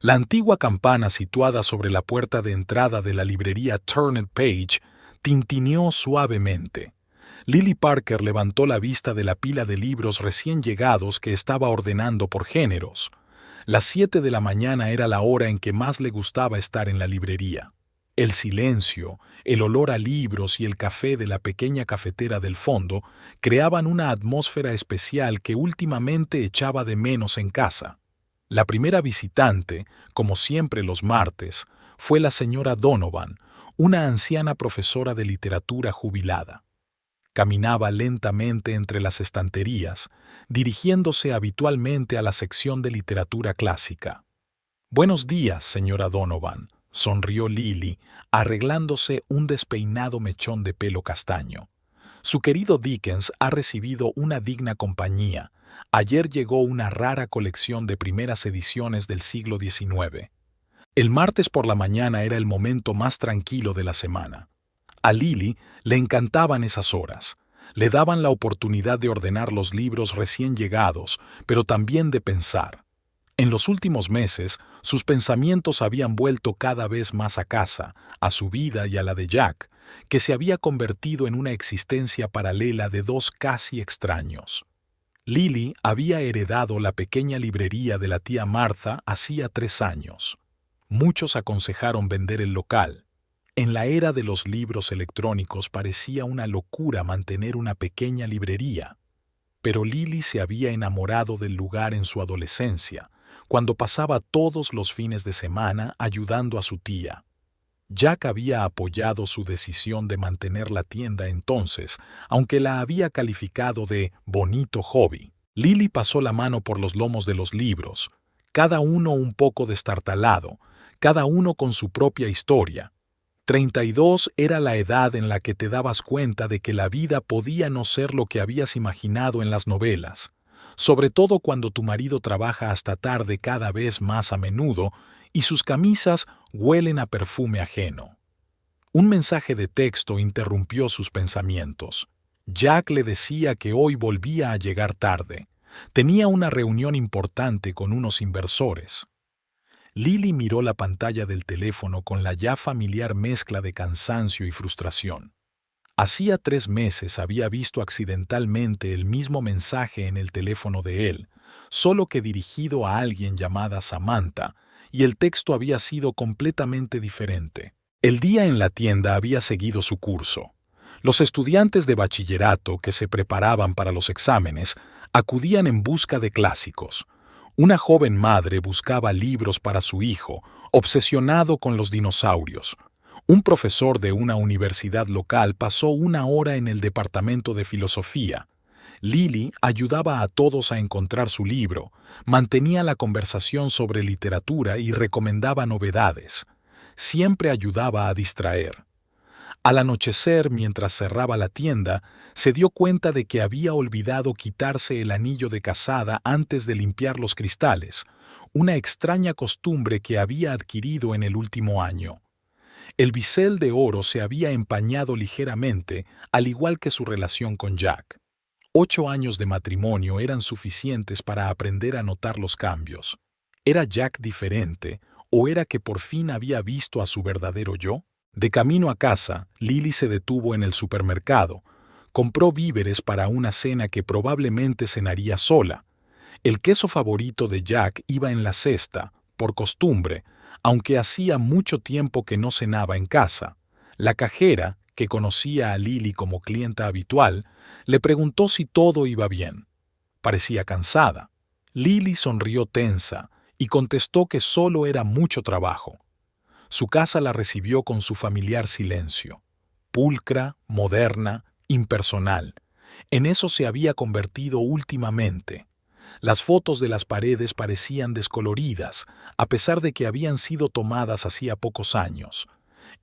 La antigua campana situada sobre la puerta de entrada de la librería Turned Page tintineó suavemente. Lily Parker levantó la vista de la pila de libros recién llegados que estaba ordenando por géneros. Las 7 de la mañana era la hora en que más le gustaba estar en la librería. El silencio, el olor a libros y el café de la pequeña cafetera del fondo creaban una atmósfera especial que últimamente echaba de menos en casa. La primera visitante, como siempre los martes, fue la señora Donovan, una anciana profesora de literatura jubilada. Caminaba lentamente entre las estanterías, dirigiéndose habitualmente a la sección de literatura clásica. «Buenos días, señora Donovan», sonrió Lily, arreglándose un despeinado mechón de pelo castaño. «Su querido Dickens ha recibido una digna compañía. Ayer llegó una rara colección de primeras ediciones del siglo XIX». El martes por la mañana era el momento más tranquilo de la semana. A Lily le encantaban esas horas. Le daban la oportunidad de ordenar los libros recién llegados, pero también de pensar. En los últimos meses, sus pensamientos habían vuelto cada vez más a casa, a su vida y a la de Jack, que se había convertido en una existencia paralela de dos casi extraños. Lily había heredado la pequeña librería de la tía Martha hacía 3 años. Muchos aconsejaron vender el local. En la era de los libros electrónicos parecía una locura mantener una pequeña librería. Pero Lily se había enamorado del lugar en su adolescencia, cuando pasaba todos los fines de semana ayudando a su tía. Jack había apoyado su decisión de mantener la tienda entonces, aunque la había calificado de bonito hobby. Lily pasó la mano por los lomos de los libros, cada uno un poco destartalado, cada uno con su propia historia. 32 era la edad en la que te dabas cuenta de que la vida podía no ser lo que habías imaginado en las novelas, sobre todo cuando tu marido trabaja hasta tarde cada vez más a menudo y sus camisas huelen a perfume ajeno. Un mensaje de texto interrumpió sus pensamientos. Jack le decía que hoy volvía a llegar tarde. Tenía una reunión importante con unos inversores. Lily miró la pantalla del teléfono con la ya familiar mezcla de cansancio y frustración. Hacía 3 meses había visto accidentalmente el mismo mensaje en el teléfono de él, solo que dirigido a alguien llamada Samantha, y el texto había sido completamente diferente. El día en la tienda había seguido su curso. Los estudiantes de bachillerato que se preparaban para los exámenes acudían en busca de clásicos. Una joven madre buscaba libros para su hijo, obsesionado con los dinosaurios. Un profesor de una universidad local pasó 1 hora en el departamento de filosofía. Lily ayudaba a todos a encontrar su libro, mantenía la conversación sobre literatura y recomendaba novedades. Siempre ayudaba a distraer. Al anochecer, mientras cerraba la tienda, se dio cuenta de que había olvidado quitarse el anillo de casada antes de limpiar los cristales, una extraña costumbre que había adquirido en el último año. El bisel de oro se había empañado ligeramente, al igual que su relación con Jack. 8 años de matrimonio eran suficientes para aprender a notar los cambios. ¿Era Jack diferente, o era que por fin había visto a su verdadero yo? De camino a casa, Lily se detuvo en el supermercado. Compró víveres para una cena que probablemente cenaría sola. El queso favorito de Jack iba en la cesta, por costumbre, aunque hacía mucho tiempo que no cenaba en casa. La cajera, que conocía a Lily como clienta habitual, le preguntó si todo iba bien. Parecía cansada. Lily sonrió tensa y contestó que solo era mucho trabajo. Su casa la recibió con su familiar silencio. Pulcra, moderna, impersonal. En eso se había convertido últimamente. Las fotos de las paredes parecían descoloridas, a pesar de que habían sido tomadas hacía pocos años.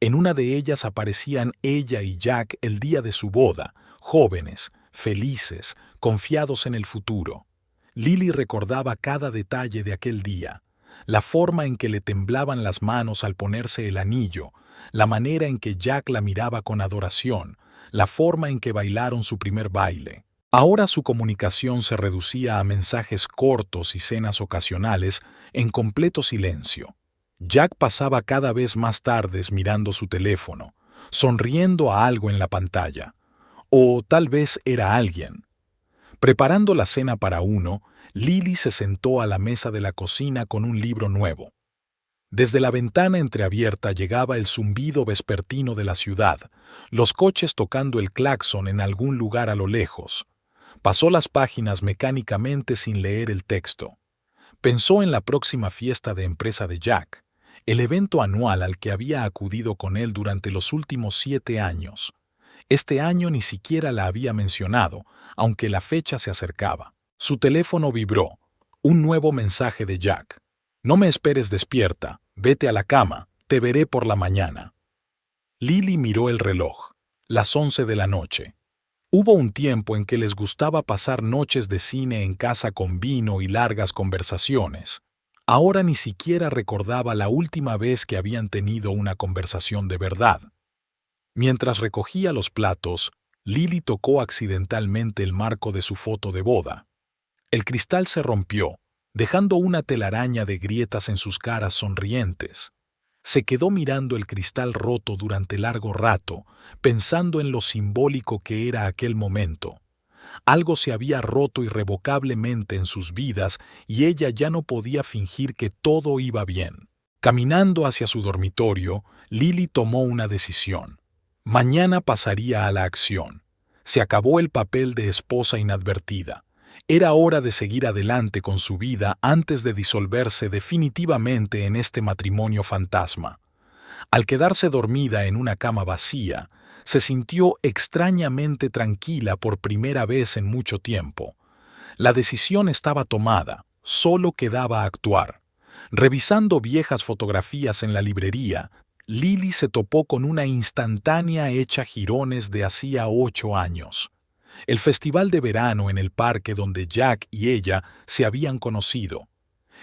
En una de ellas aparecían ella y Jack el día de su boda, jóvenes, felices, confiados en el futuro. Lily recordaba cada detalle de aquel día. La forma en que le temblaban las manos al ponerse el anillo, la manera en que Jack la miraba con adoración, la forma en que bailaron su primer baile. Ahora su comunicación se reducía a mensajes cortos y cenas ocasionales en completo silencio. Jack pasaba cada vez más tardes mirando su teléfono, sonriendo a algo en la pantalla. O tal vez era alguien. Preparando la cena para uno, Lily se sentó a la mesa de la cocina con un libro nuevo. Desde la ventana entreabierta llegaba el zumbido vespertino de la ciudad, los coches tocando el claxon en algún lugar a lo lejos. Pasó las páginas mecánicamente sin leer el texto. Pensó en la próxima fiesta de empresa de Jack, el evento anual al que había acudido con él durante los últimos 7 años. Este año ni siquiera la había mencionado, aunque la fecha se acercaba. Su teléfono vibró. Un nuevo mensaje de Jack. «No me esperes despierta, vete a la cama, te veré por la mañana». Lily miró el reloj. Las 11 de la noche. Hubo un tiempo en que les gustaba pasar noches de cine en casa con vino y largas conversaciones. Ahora ni siquiera recordaba la última vez que habían tenido una conversación de verdad. Mientras recogía los platos, Lily tocó accidentalmente el marco de su foto de boda. El cristal se rompió, dejando una telaraña de grietas en sus caras sonrientes. Se quedó mirando el cristal roto durante largo rato, pensando en lo simbólico que era aquel momento. Algo se había roto irrevocablemente en sus vidas y ella ya no podía fingir que todo iba bien. Caminando hacia su dormitorio, Lily tomó una decisión. Mañana pasaría a la acción. Se acabó el papel de esposa inadvertida. Era hora de seguir adelante con su vida antes de disolverse definitivamente en este matrimonio fantasma. Al quedarse dormida en una cama vacía, se sintió extrañamente tranquila por primera vez en mucho tiempo. La decisión estaba tomada, solo quedaba actuar. Revisando viejas fotografías en la librería, Lily se topó con una instantánea hecha jirones de hacía 8 años. El festival de verano en el parque donde Jack y ella se habían conocido.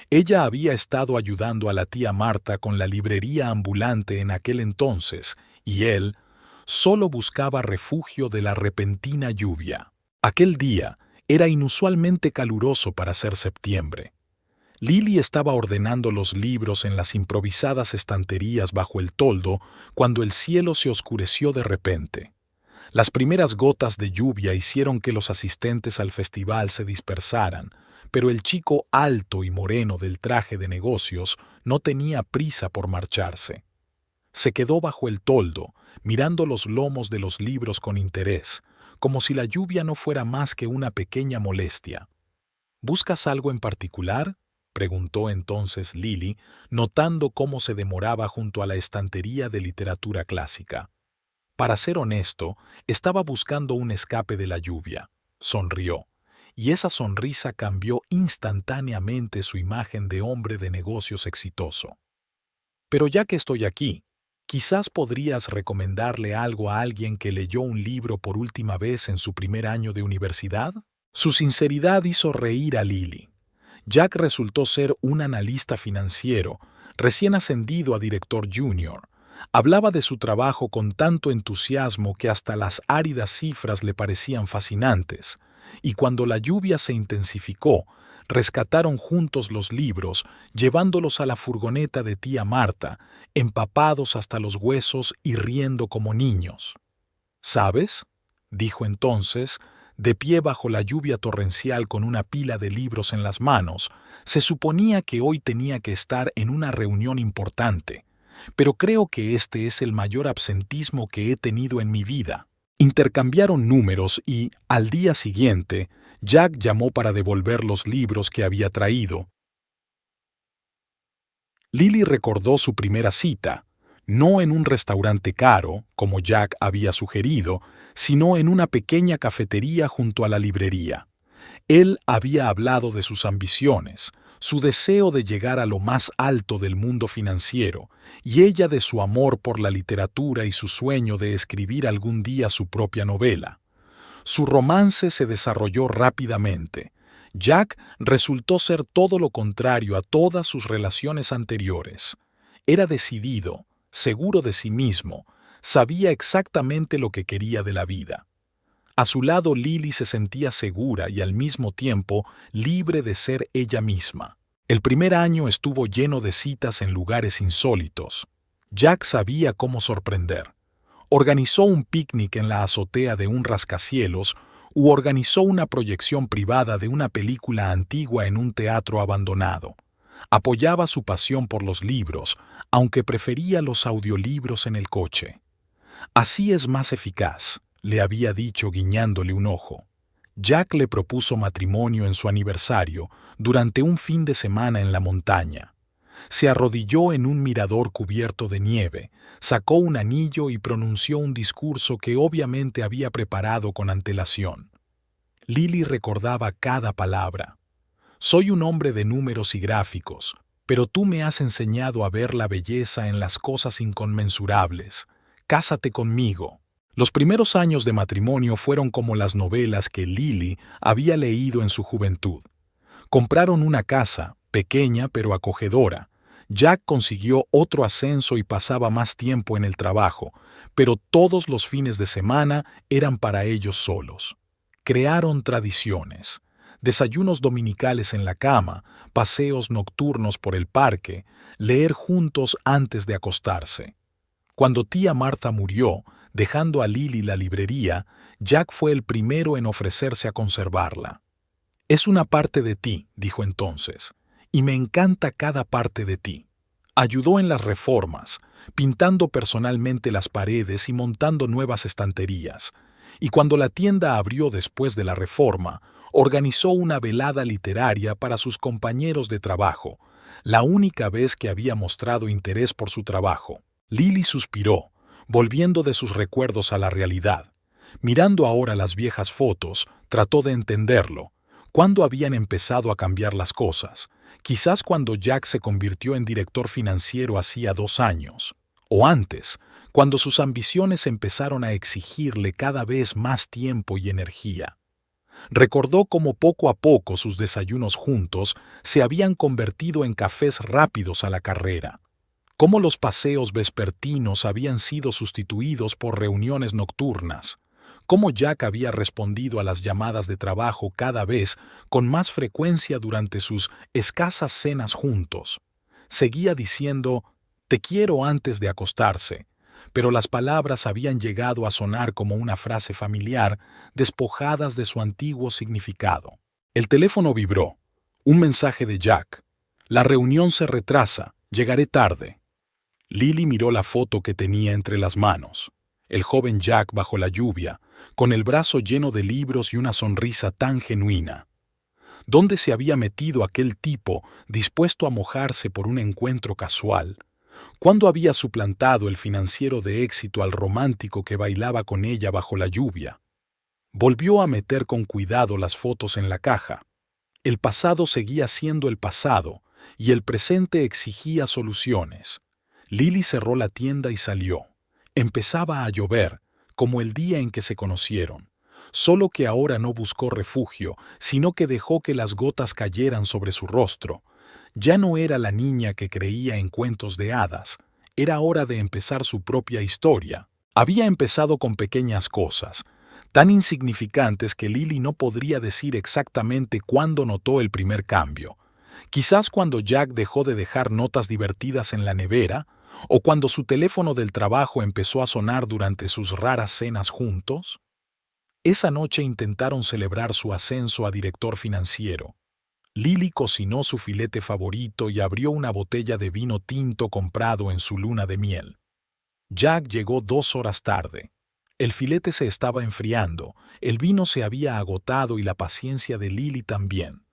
Ella había estado ayudando a la tía Marta con la librería ambulante en aquel entonces, y él solo buscaba refugio de la repentina lluvia. Aquel día era inusualmente caluroso para ser septiembre. Lily estaba ordenando los libros en las improvisadas estanterías bajo el toldo cuando el cielo se oscureció de repente. Las primeras gotas de lluvia hicieron que los asistentes al festival se dispersaran, pero el chico alto y moreno del traje de negocios no tenía prisa por marcharse. Se quedó bajo el toldo, mirando los lomos de los libros con interés, como si la lluvia no fuera más que una pequeña molestia. «¿Buscas algo en particular?», preguntó entonces Lily, notando cómo se demoraba junto a la estantería de literatura clásica. Para ser honesto, estaba buscando un escape de la lluvia. Sonrió, y esa sonrisa cambió instantáneamente su imagen de hombre de negocios exitoso. «Pero ya que estoy aquí, quizás podrías recomendarle algo a alguien que leyó un libro por última vez en su primer año de universidad». Su sinceridad hizo reír a Lily. Jack resultó ser un analista financiero, recién ascendido a director junior. Hablaba de su trabajo con tanto entusiasmo que hasta las áridas cifras le parecían fascinantes, y cuando la lluvia se intensificó, rescataron juntos los libros, llevándolos a la furgoneta de tía Marta, empapados hasta los huesos y riendo como niños. «¿Sabes?», dijo entonces, de pie bajo la lluvia torrencial con una pila de libros en las manos. Se suponía que hoy tenía que estar en una reunión importante, pero creo que este es el mayor absentismo que he tenido en mi vida. Intercambiaron números y, al día siguiente, Jack llamó para devolver los libros que había traído. Lily recordó su primera cita, no en un restaurante caro, como Jack había sugerido, sino en una pequeña cafetería junto a la librería. Él había hablado de sus ambiciones, su deseo de llegar a lo más alto del mundo financiero, y ella de su amor por la literatura y su sueño de escribir algún día su propia novela. Su romance se desarrolló rápidamente. Jack resultó ser todo lo contrario a todas sus relaciones anteriores. Era decidido, seguro de sí mismo, sabía exactamente lo que quería de la vida. A su lado Lily se sentía segura y al mismo tiempo libre de ser ella misma. El primer año estuvo lleno de citas en lugares insólitos. Jack sabía cómo sorprender. Organizó un picnic en la azotea de un rascacielos u organizó una proyección privada de una película antigua en un teatro abandonado. Apoyaba su pasión por los libros, aunque prefería los audiolibros en el coche. Así es más eficaz, le había dicho guiñándole un ojo. Jack le propuso matrimonio en su aniversario durante un fin de semana en la montaña. Se arrodilló en un mirador cubierto de nieve, sacó un anillo y pronunció un discurso que obviamente había preparado con antelación. Lily recordaba cada palabra. Soy un hombre de números y gráficos, pero tú me has enseñado a ver la belleza en las cosas inconmensurables. Cásate conmigo. Los primeros años de matrimonio fueron como las novelas que Lily había leído en su juventud. Compraron una casa, pequeña pero acogedora. Jack consiguió otro ascenso y pasaba más tiempo en el trabajo, pero todos los fines de semana eran para ellos solos. Crearon tradiciones. Desayunos dominicales en la cama, paseos nocturnos por el parque, leer juntos antes de acostarse. Cuando tía Martha murió, dejando a Lily la librería, Jack fue el primero en ofrecerse a conservarla. «Es una parte de ti», dijo entonces, «y me encanta cada parte de ti». Ayudó en las reformas, pintando personalmente las paredes y montando nuevas estanterías. Y cuando la tienda abrió después de la reforma, organizó una velada literaria para sus compañeros de trabajo, la única vez que había mostrado interés por su trabajo. Lily suspiró, volviendo de sus recuerdos a la realidad. Mirando ahora las viejas fotos, trató de entenderlo. ¿Cuándo habían empezado a cambiar las cosas? Quizás cuando Jack se convirtió en director financiero hacía 2 años. O antes, cuando sus ambiciones empezaron a exigirle cada vez más tiempo y energía. Recordó cómo poco a poco sus desayunos juntos se habían convertido en cafés rápidos a la carrera. Cómo los paseos vespertinos habían sido sustituidos por reuniones nocturnas. Cómo Jack había respondido a las llamadas de trabajo cada vez con más frecuencia durante sus escasas cenas juntos. Seguía diciendo, «Te quiero» antes de acostarse, pero las palabras habían llegado a sonar como una frase familiar, despojadas de su antiguo significado. El teléfono vibró. Un mensaje de Jack. «La reunión se retrasa. Llegaré tarde». Lily miró la foto que tenía entre las manos. El joven Jack bajo la lluvia, con el brazo lleno de libros y una sonrisa tan genuina. ¿Dónde se había metido aquel tipo dispuesto a mojarse por un encuentro casual? ¿Cuándo había suplantado el financiero de éxito al romántico que bailaba con ella bajo la lluvia? Volvió a meter con cuidado las fotos en la caja. El pasado seguía siendo el pasado y el presente exigía soluciones. Lily cerró la tienda y salió. Empezaba a llover, como el día en que se conocieron, solo que ahora no buscó refugio, sino que dejó que las gotas cayeran sobre su rostro. Ya no era la niña que creía en cuentos de hadas, era hora de empezar su propia historia. Había empezado con pequeñas cosas, tan insignificantes que Lily no podría decir exactamente cuándo notó el primer cambio. Quizás cuando Jack dejó de dejar notas divertidas en la nevera, o cuando su teléfono del trabajo empezó a sonar durante sus raras cenas juntos. Esa noche intentaron celebrar su ascenso a director financiero. Lily cocinó su filete favorito y abrió una botella de vino tinto comprado en su luna de miel. Jack llegó 2 horas tarde. El filete se estaba enfriando, el vino se había agotado y la paciencia de Lily también.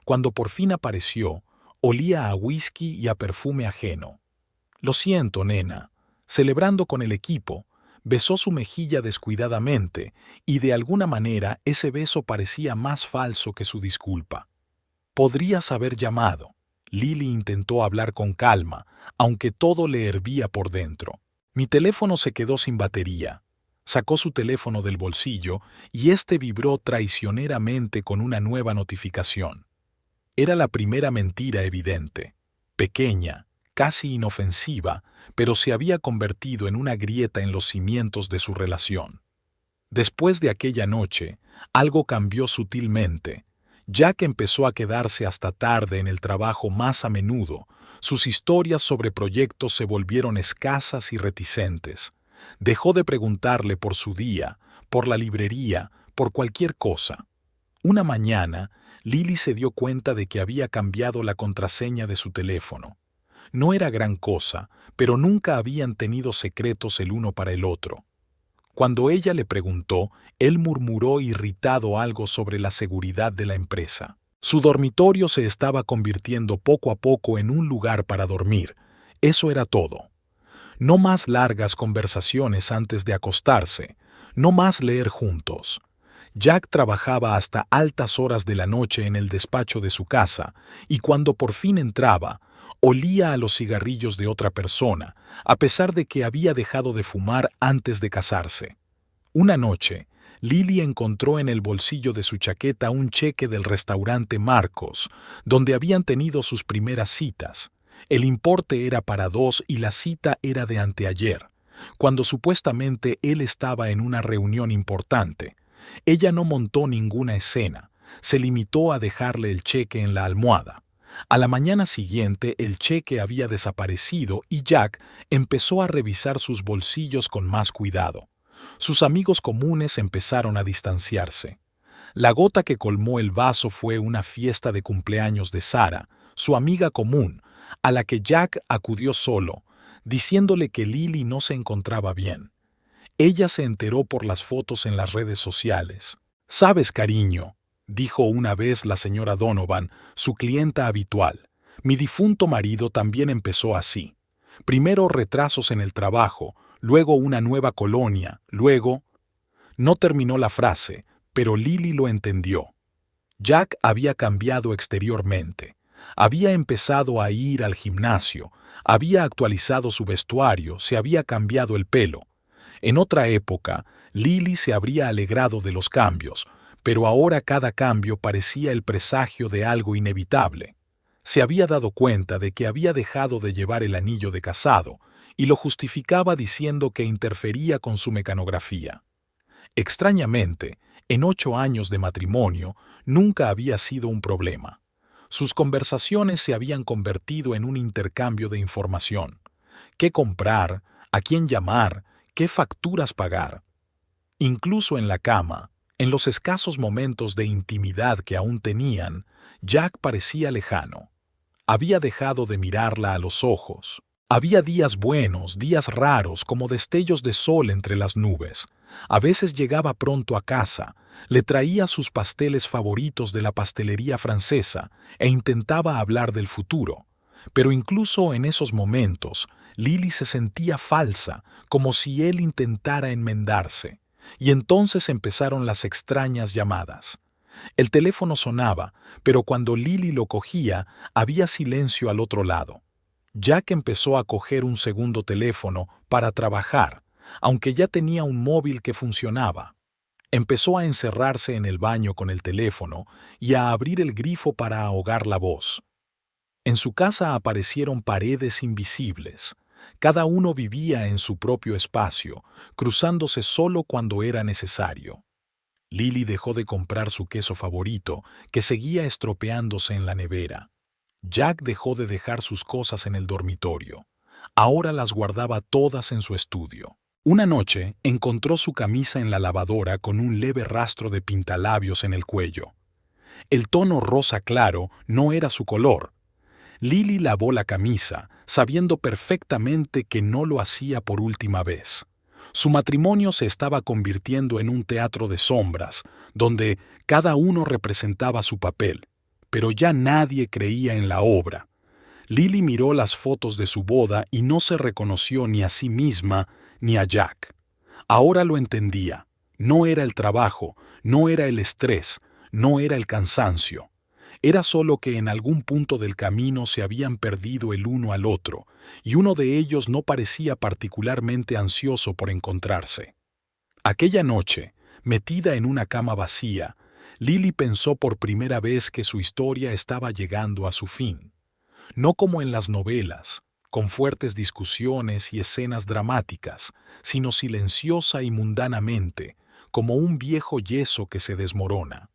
Cuando por fin apareció, olía a whisky y a perfume ajeno. «Lo siento, nena», celebrando con el equipo, besó su mejilla descuidadamente y de alguna manera ese beso parecía más falso que su disculpa. «Podrías haber llamado». Lily intentó hablar con calma, aunque todo le hervía por dentro. «Mi teléfono se quedó sin batería». Sacó su teléfono del bolsillo y este vibró traicioneramente con una nueva notificación. Era la primera mentira evidente, pequeña, casi inofensiva, pero se había convertido en una grieta en los cimientos de su relación. Después de aquella noche, algo cambió sutilmente. Jack empezó a quedarse hasta tarde en el trabajo más a menudo. Sus historias sobre proyectos se volvieron escasas y reticentes. Dejó de preguntarle por su día, por la librería, por cualquier cosa. Una mañana, Lily se dio cuenta de que había cambiado la contraseña de su teléfono. No era gran cosa, pero nunca habían tenido secretos el uno para el otro. Cuando ella le preguntó, él murmuró irritado algo sobre la seguridad de la empresa. Su dormitorio se estaba convirtiendo poco a poco en un lugar para dormir. Eso era todo. No más largas conversaciones antes de acostarse, no más leer juntos. Jack trabajaba hasta altas horas de la noche en el despacho de su casa, y cuando por fin entraba, olía a los cigarrillos de otra persona, a pesar de que había dejado de fumar antes de casarse. Una noche, Lily encontró en el bolsillo de su chaqueta un cheque del restaurante Marcos, donde habían tenido sus primeras citas. El importe era para 2 y la cita era de anteayer, cuando supuestamente él estaba en una reunión importante. Ella no montó ninguna escena, se limitó a dejarle el cheque en la almohada. A la mañana siguiente el cheque había desaparecido y Jack empezó a revisar sus bolsillos con más cuidado. Sus amigos comunes empezaron a distanciarse. La gota que colmó el vaso fue una fiesta de cumpleaños de Sarah, su amiga común, a la que Jack acudió solo, diciéndole que Lily no se encontraba bien. Ella se enteró por las fotos en las redes sociales. «Sabes, cariño», dijo una vez la señora Donovan, su clienta habitual, «mi difunto marido también empezó así. Primero retrasos en el trabajo, luego una nueva colonia, luego...». No terminó la frase, pero Lily lo entendió. Jack había cambiado exteriormente. Había empezado a ir al gimnasio, había actualizado su vestuario, se había cambiado el pelo. En otra época, Lily se habría alegrado de los cambios, pero ahora cada cambio parecía el presagio de algo inevitable. Se había dado cuenta de que había dejado de llevar el anillo de casado y lo justificaba diciendo que interfería con su mecanografía. Extrañamente, en 8 años de matrimonio, nunca había sido un problema. Sus conversaciones se habían convertido en un intercambio de información. ¿Qué comprar? ¿A quién llamar? ¿Qué facturas pagar? Incluso en la cama, en los escasos momentos de intimidad que aún tenían, Jack parecía lejano. Había dejado de mirarla a los ojos. Había días buenos, días raros, como destellos de sol entre las nubes. A veces llegaba pronto a casa, le traía sus pasteles favoritos de la pastelería francesa e intentaba hablar del futuro. Pero incluso en esos momentos, Lily se sentía falsa, como si él intentara enmendarse. Y entonces empezaron las extrañas llamadas. El teléfono sonaba, pero cuando Lily lo cogía, había silencio al otro lado. Jack empezó a coger un segundo teléfono para trabajar, aunque ya tenía un móvil que funcionaba. Empezó a encerrarse en el baño con el teléfono y a abrir el grifo para ahogar la voz. En su casa aparecieron paredes invisibles. Cada uno vivía en su propio espacio, cruzándose solo cuando era necesario. Lily dejó de comprar su queso favorito, que seguía estropeándose en la nevera. Jack dejó de dejar sus cosas en el dormitorio. Ahora las guardaba todas en su estudio. Una noche encontró su camisa en la lavadora con un leve rastro de pintalabios en el cuello. El tono rosa claro no era su color. Lily lavó la camisa, sabiendo perfectamente que no lo hacía por última vez. Su matrimonio se estaba convirtiendo en un teatro de sombras, donde cada uno representaba su papel, pero ya nadie creía en la obra. Lily miró las fotos de su boda y no se reconoció ni a sí misma ni a Jack. Ahora lo entendía. No era el trabajo, no era el estrés, no era el cansancio. Era solo que en algún punto del camino se habían perdido el uno al otro, y uno de ellos no parecía particularmente ansioso por encontrarse. Aquella noche, metida en una cama vacía, Lily pensó por primera vez que su historia estaba llegando a su fin. No como en las novelas, con fuertes discusiones y escenas dramáticas, sino silenciosa y mundanamente, como un viejo yeso que se desmorona.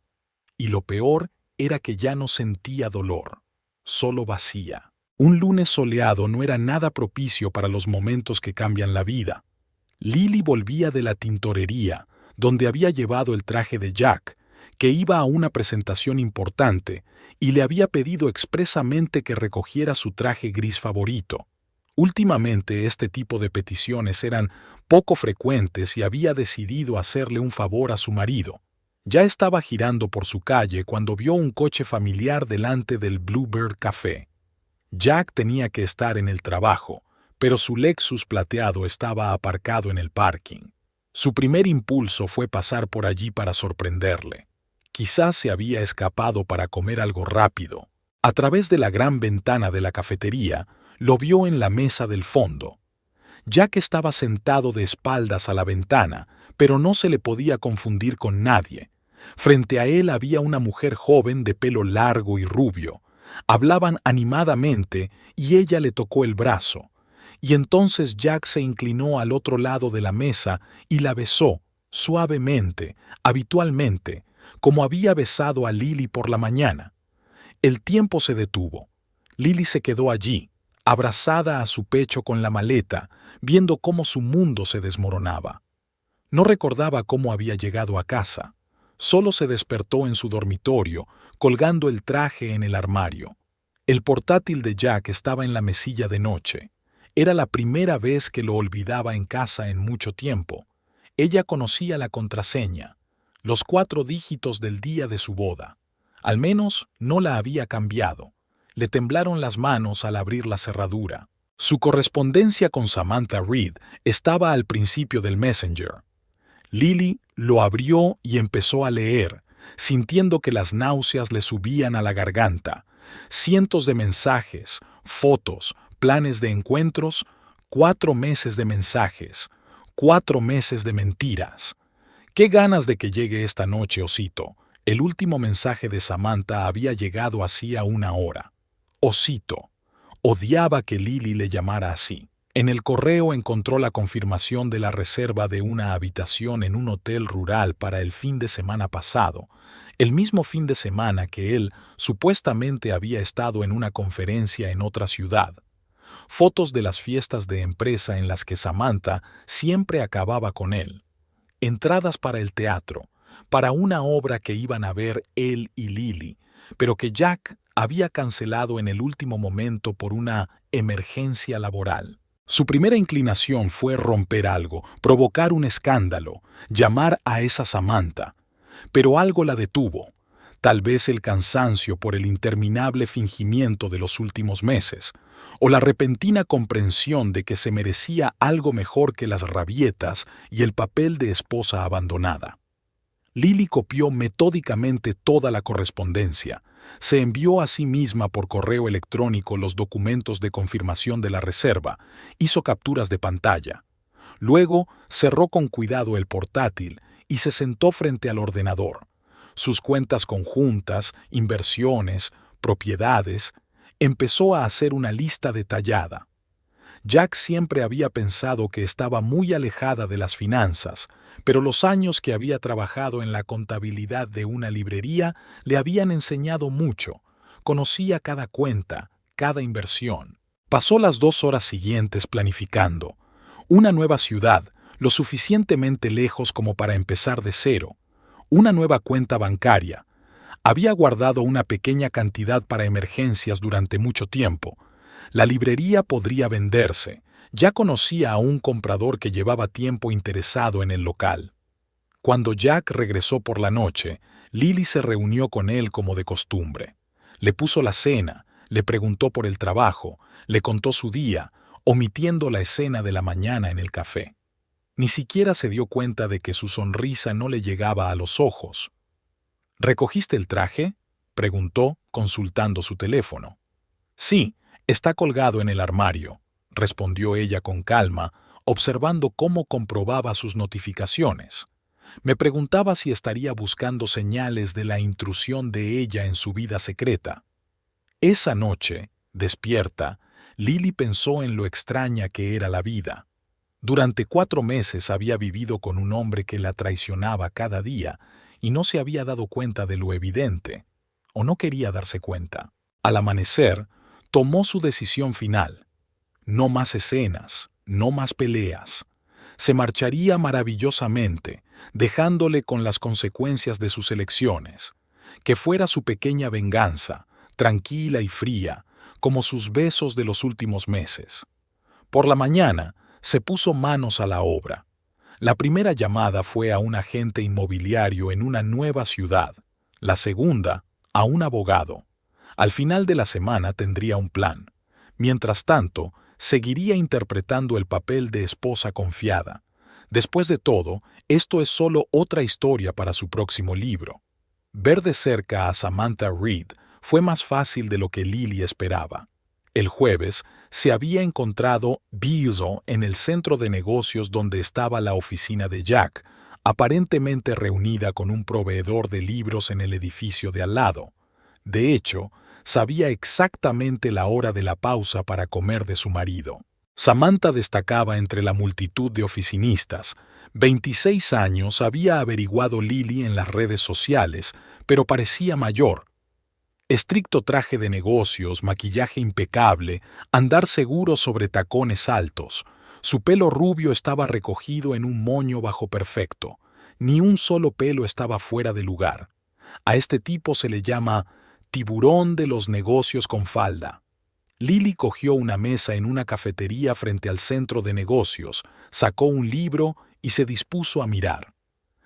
Y lo peor era que ya no sentía dolor, solo vacía. Un lunes soleado no era nada propicio para los momentos que cambian la vida. Lily volvía de la tintorería, donde había llevado el traje de Jack, que iba a una presentación importante, y le había pedido expresamente que recogiera su traje gris favorito. Últimamente este tipo de peticiones eran poco frecuentes y había decidido hacerle un favor a su marido. Ya estaba girando por su calle cuando vio un coche familiar delante del Bluebird Café. Jack tenía que estar en el trabajo, pero su Lexus plateado estaba aparcado en el parking. Su primer impulso fue pasar por allí para sorprenderle. Quizás se había escapado para comer algo rápido. A través de la gran ventana de la cafetería, lo vio en la mesa del fondo. Jack estaba sentado de espaldas a la ventana, pero no se le podía confundir con nadie. Frente a él había una mujer joven de pelo largo y rubio. Hablaban animadamente y ella le tocó el brazo. Y entonces Jack se inclinó al otro lado de la mesa y la besó, suavemente, habitualmente, como había besado a Lily por la mañana. El tiempo se detuvo. Lily se quedó allí, abrazada a su pecho con la maleta, viendo cómo su mundo se desmoronaba. No recordaba cómo había llegado a casa. Solo se despertó en su dormitorio, colgando el traje en el armario. El portátil de Jack estaba en la mesilla de noche. Era la primera vez que lo olvidaba en casa en mucho tiempo. Ella conocía la contraseña, los 4 dígitos del día de su boda. Al menos no la había cambiado. Le temblaron las manos al abrir la cerradura. Su correspondencia con Samantha Reed estaba al principio del Messenger. Lily lo abrió y empezó a leer, sintiendo que las náuseas le subían a la garganta. Cientos de mensajes, fotos, planes de encuentros, 4 meses de mensajes, 4 meses de mentiras. ¡Qué ganas de que llegue esta noche, osito! El último mensaje de Samantha había llegado hacía 1 hora. Osito. Odiaba que Lily le llamara así. En el correo encontró la confirmación de la reserva de una habitación en un hotel rural para el fin de semana pasado, el mismo fin de semana que él supuestamente había estado en una conferencia en otra ciudad. Fotos de las fiestas de empresa en las que Samantha siempre acababa con él. Entradas para el teatro, para una obra que iban a ver él y Lily, pero que Jack había cancelado en el último momento por una emergencia laboral. Su primera inclinación fue romper algo, provocar un escándalo, llamar a esa Samantha. Pero algo la detuvo. Tal vez el cansancio por el interminable fingimiento de los últimos meses, o la repentina comprensión de que se merecía algo mejor que las rabietas y el papel de esposa abandonada. Lily copió metódicamente toda la correspondencia. Se envió a sí misma por correo electrónico los documentos de confirmación de la reserva, hizo capturas de pantalla. Luego cerró con cuidado el portátil y se sentó frente al ordenador. Sus cuentas conjuntas, inversiones, propiedades, empezó a hacer una lista detallada. Jack siempre había pensado que estaba muy alejada de las finanzas, pero los años que había trabajado en la contabilidad de una librería le habían enseñado mucho. Conocía cada cuenta, cada inversión. Pasó las 2 horas siguientes planificando. Una nueva ciudad, lo suficientemente lejos como para empezar de cero. Una nueva cuenta bancaria. Había guardado una pequeña cantidad para emergencias durante mucho tiempo. La librería podría venderse. Ya conocía a un comprador que llevaba tiempo interesado en el local. Cuando Jack regresó por la noche, Lily se reunió con él como de costumbre. Le puso la cena, le preguntó por el trabajo, le contó su día, omitiendo la escena de la mañana en el café. Ni siquiera se dio cuenta de que su sonrisa no le llegaba a los ojos. ¿Recogiste el traje?, preguntó, consultando su teléfono. Sí, está colgado en el armario, respondió ella con calma, observando cómo comprobaba sus notificaciones. Me preguntaba si estaría buscando señales de la intrusión de ella en su vida secreta. Esa noche, despierta, Lily pensó en lo extraña que era la vida. Durante 4 meses había vivido con un hombre que la traicionaba cada día y no se había dado cuenta de lo evidente, o no quería darse cuenta. Al amanecer, tomó su decisión final. No más escenas, no más peleas. Se marcharía maravillosamente, dejándole con las consecuencias de sus elecciones. Que fuera su pequeña venganza, tranquila y fría, como sus besos de los últimos meses. Por la mañana, se puso manos a la obra. La primera llamada fue a un agente inmobiliario en una nueva ciudad. La segunda, a un abogado. Al final de la semana tendría un plan. Mientras tanto, seguiría interpretando el papel de esposa confiada. Después de todo, esto es solo otra historia para su próximo libro. Ver de cerca a Samantha Reed fue más fácil de lo que Lily esperaba. El jueves se había encontrado Beasley en el centro de negocios donde estaba la oficina de Jack, aparentemente reunida con un proveedor de libros en el edificio de al lado. De hecho, sabía exactamente la hora de la pausa para comer de su marido. Samantha destacaba entre la multitud de oficinistas. 26 años había averiguado Lily en las redes sociales, pero parecía mayor. Estricto traje de negocios, maquillaje impecable, andar seguro sobre tacones altos. Su pelo rubio estaba recogido en un moño bajo perfecto. Ni un solo pelo estaba fuera de lugar. A este tipo se le llama tiburón de los negocios con falda. Lily cogió una mesa en una cafetería frente al centro de negocios, sacó un libro y se dispuso a mirar.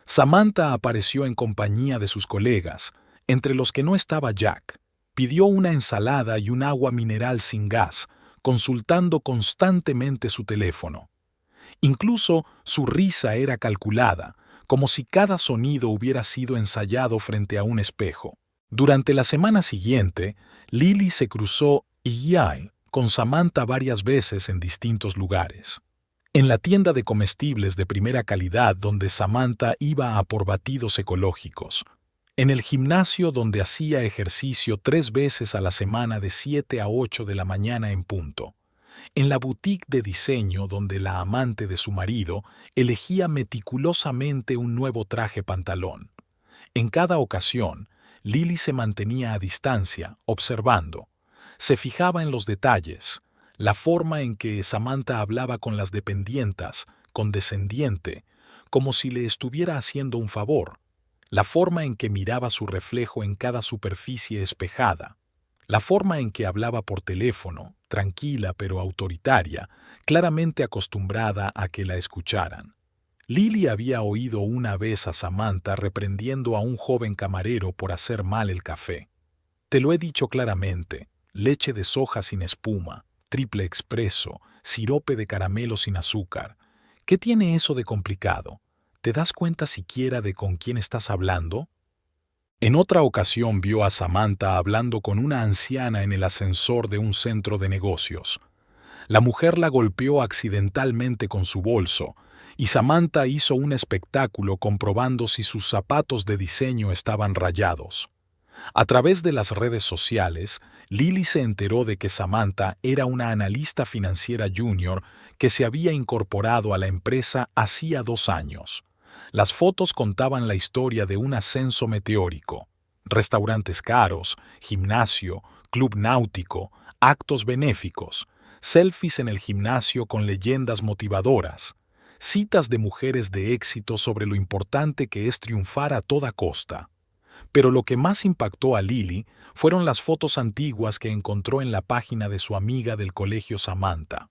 Samantha apareció en compañía de sus colegas, entre los que no estaba Jack. Pidió una ensalada y un agua mineral sin gas, consultando constantemente su teléfono. Incluso su risa era calculada, como si cada sonido hubiera sido ensayado frente a un espejo. Durante la semana siguiente, Lily se cruzó con Samantha varias veces en distintos lugares. En la tienda de comestibles de primera calidad donde Samantha iba a por batidos ecológicos. En el gimnasio donde hacía ejercicio 3 veces a la semana de 7 a 8 de la mañana en punto. En la boutique de diseño donde la amante de su marido elegía meticulosamente un nuevo traje pantalón. En cada ocasión, Lily se mantenía a distancia, observando. Se fijaba en los detalles, la forma en que Samantha hablaba con las dependientas, condescendiente, como si le estuviera haciendo un favor, la forma en que miraba su reflejo en cada superficie espejada, la forma en que hablaba por teléfono, tranquila pero autoritaria, claramente acostumbrada a que la escucharan. Lily había oído una vez a Samantha reprendiendo a un joven camarero por hacer mal el café. Te lo he dicho claramente, leche de soja sin espuma, triple expreso, sirope de caramelo sin azúcar. ¿Qué tiene eso de complicado? ¿Te das cuenta siquiera de con quién estás hablando? En otra ocasión vio a Samantha hablando con una anciana en el ascensor de un centro de negocios. La mujer la golpeó accidentalmente con su bolso, y Samantha hizo un espectáculo comprobando si sus zapatos de diseño estaban rayados. A través de las redes sociales, Lily se enteró de que Samantha era una analista financiera junior que se había incorporado a la empresa hacía 2 años. Las fotos contaban la historia de un ascenso meteórico. Restaurantes caros, gimnasio, club náutico, actos benéficos, selfies en el gimnasio con leyendas motivadoras, citas de mujeres de éxito sobre lo importante que es triunfar a toda costa. Pero lo que más impactó a Lily fueron las fotos antiguas que encontró en la página de su amiga del colegio Samantha.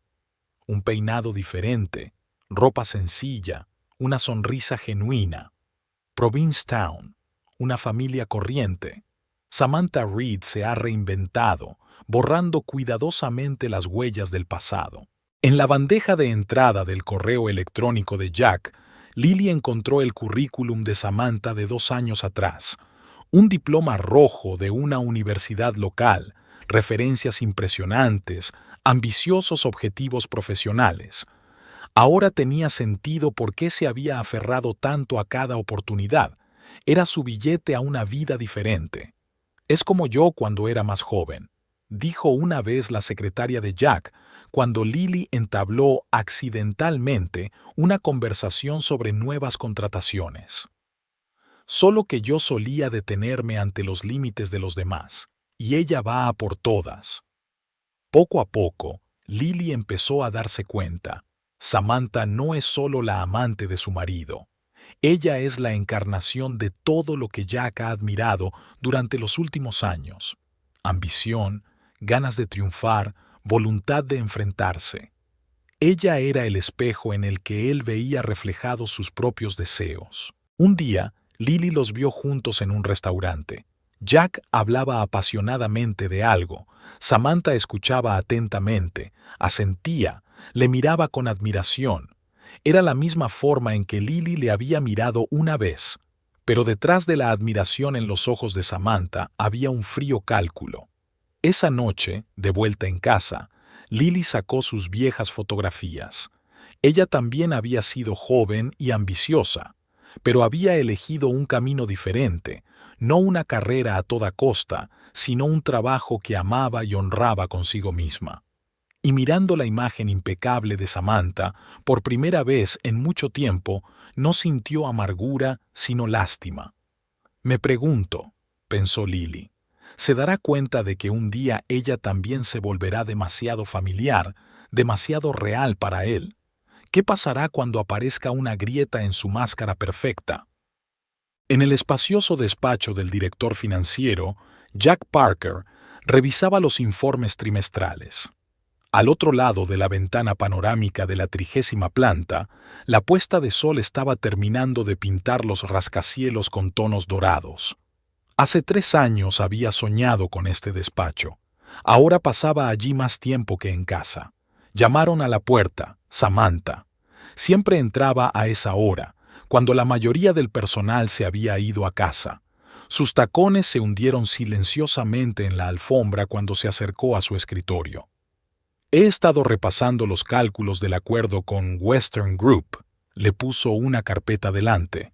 Un peinado diferente, ropa sencilla, una sonrisa genuina. Provincetown, una familia corriente. Samantha Reed se ha reinventado, borrando cuidadosamente las huellas del pasado. En la bandeja de entrada del correo electrónico de Jack, Lily encontró el currículum de Samantha de 2 años atrás. Un diploma rojo de una universidad local, referencias impresionantes, ambiciosos objetivos profesionales. Ahora tenía sentido por qué se había aferrado tanto a cada oportunidad. Era su billete a una vida diferente. Es como yo cuando era más joven. dijo una vez la secretaria de Jack, cuando Lily entabló accidentalmente una conversación sobre nuevas contrataciones. Solo que yo solía detenerme ante los límites de los demás, y ella va a por todas. Poco a poco, Lily empezó a darse cuenta. Samantha no es solo la amante de su marido. Ella es la encarnación de todo lo que Jack ha admirado durante los últimos años. Ambición, ganas de triunfar, voluntad de enfrentarse. Ella era el espejo en el que él veía reflejados sus propios deseos. Un día, Lily los vio juntos en un restaurante. Jack hablaba apasionadamente de algo. Samantha escuchaba atentamente, asentía, le miraba con admiración. Era la misma forma en que Lily le había mirado una vez, pero detrás de la admiración en los ojos de Samantha había un frío cálculo. Esa noche, de vuelta en casa, Lily sacó sus viejas fotografías. Ella también había sido joven y ambiciosa, pero había elegido un camino diferente, no una carrera a toda costa, sino un trabajo que amaba y honraba consigo misma. Y mirando la imagen impecable de Samantha, por primera vez en mucho tiempo, no sintió amargura, sino lástima. Me pregunto, pensó Lily, ¿se dará cuenta de que un día ella también se volverá demasiado familiar, demasiado real para él? ¿Qué pasará cuando aparezca una grieta en su máscara perfecta? En el espacioso despacho del director financiero, Jack Parker revisaba los informes trimestrales. Al otro lado de la ventana panorámica de la 30ª planta, la puesta de sol estaba terminando de pintar los rascacielos con tonos dorados. Hace 3 años había soñado con este despacho. Ahora pasaba allí más tiempo que en casa. Llamaron a la puerta, Samantha. Siempre entraba a esa hora, cuando la mayoría del personal se había ido a casa. Sus tacones se hundieron silenciosamente en la alfombra cuando se acercó a su escritorio. He estado repasando los cálculos del acuerdo con Western Group. Le puso una carpeta delante.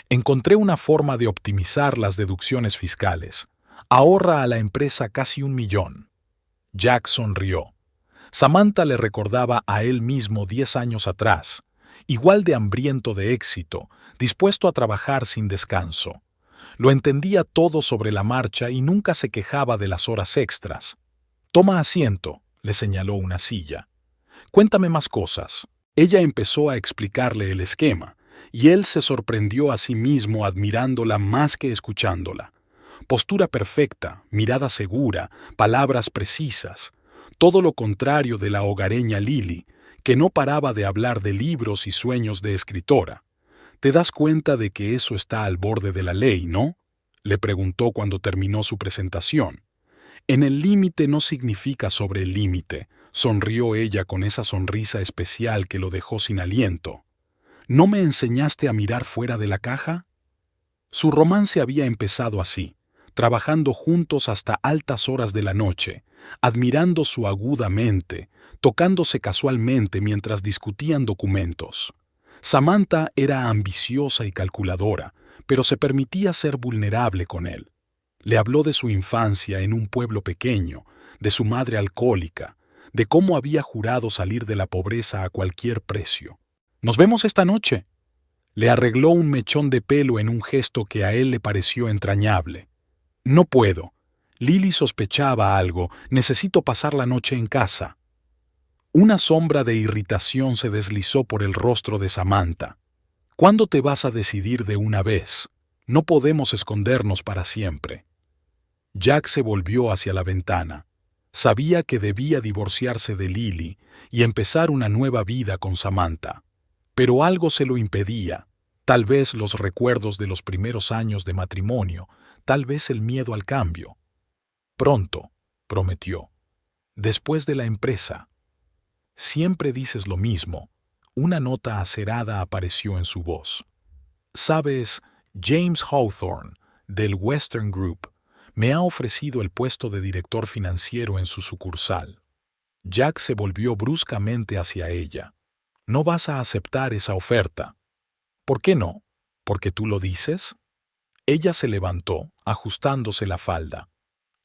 Encontré una forma de optimizar las deducciones fiscales. Ahorra a la empresa casi 1 millón. Jack sonrió. Samantha le recordaba a él mismo 10 años atrás, igual de hambriento de éxito, dispuesto a trabajar sin descanso. Lo entendía todo sobre la marcha y nunca se quejaba de las horas extras. Toma asiento, le señaló una silla. Cuéntame más cosas. Ella empezó a explicarle el esquema, y él se sorprendió a sí mismo admirándola más que escuchándola. Postura perfecta, mirada segura, palabras precisas. Todo lo contrario de la hogareña Lily, que no paraba de hablar de libros y sueños de escritora. ¿Te das cuenta de que eso está al borde de la ley, no? Le preguntó cuando terminó su presentación. En el límite no significa sobre el límite, sonrió ella con esa sonrisa especial que lo dejó sin aliento. ¿No me enseñaste a mirar fuera de la caja? Su romance había empezado así, trabajando juntos hasta altas horas de la noche, admirando su aguda mente, tocándose casualmente mientras discutían documentos. Samantha era ambiciosa y calculadora, pero se permitía ser vulnerable con él. Le habló de su infancia en un pueblo pequeño, de su madre alcohólica, de cómo había jurado salir de la pobreza a cualquier precio. «Nos vemos esta noche». Le arregló un mechón de pelo en un gesto que a él le pareció entrañable. «No puedo. Lily sospechaba algo. Necesito pasar la noche en casa». Una sombra de irritación se deslizó por el rostro de Samantha. «¿Cuándo te vas a decidir de una vez? No podemos escondernos para siempre». Jack se volvió hacia la ventana. Sabía que debía divorciarse de Lily y empezar una nueva vida con Samantha. Pero algo se lo impedía, tal vez los recuerdos de los primeros años de matrimonio, tal vez el miedo al cambio. «Pronto», prometió. «Después de la empresa». «Siempre dices lo mismo». Una nota acerada apareció en su voz. «Sabes, James Hawthorne, del Western Group, me ha ofrecido el puesto de director financiero en su sucursal». Jack se volvió bruscamente hacia ella. «No vas a aceptar esa oferta». «¿Por qué no? ¿Porque tú lo dices?» Ella se levantó, ajustándose la falda.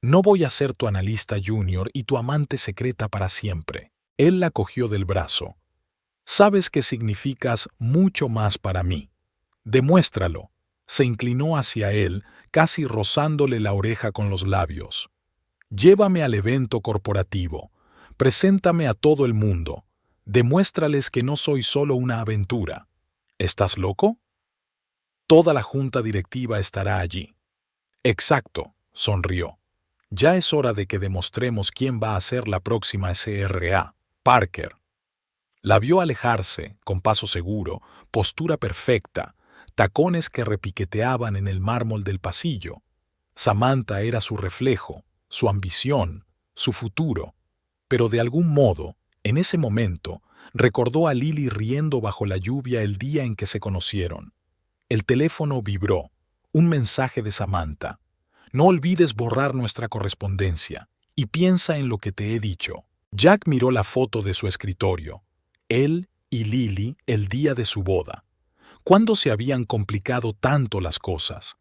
No voy a ser tu analista junior y tu amante secreta para siempre. Él la cogió del brazo. Sabes que significas mucho más para mí. Demuéstralo. Se inclinó hacia él, casi rozándole la oreja con los labios. Llévame al evento corporativo. Preséntame a todo el mundo. Demuéstrales que no soy solo una aventura. ¿Estás loco? Toda la junta directiva estará allí. Exacto, sonrió. Ya es hora de que demostremos quién va a ser la próxima SRA. Parker. La vio alejarse, con paso seguro, postura perfecta, tacones que repiqueteaban en el mármol del pasillo. Samantha era su reflejo, su ambición, su futuro. Pero de algún modo, en ese momento, recordó a Lily riendo bajo la lluvia el día en que se conocieron. El teléfono vibró. Un mensaje de Samantha. No olvides borrar nuestra correspondencia y piensa en lo que te he dicho. Jack miró la foto de su escritorio. Él y Lily el día de su boda. ¿Cuándo se habían complicado tanto las cosas?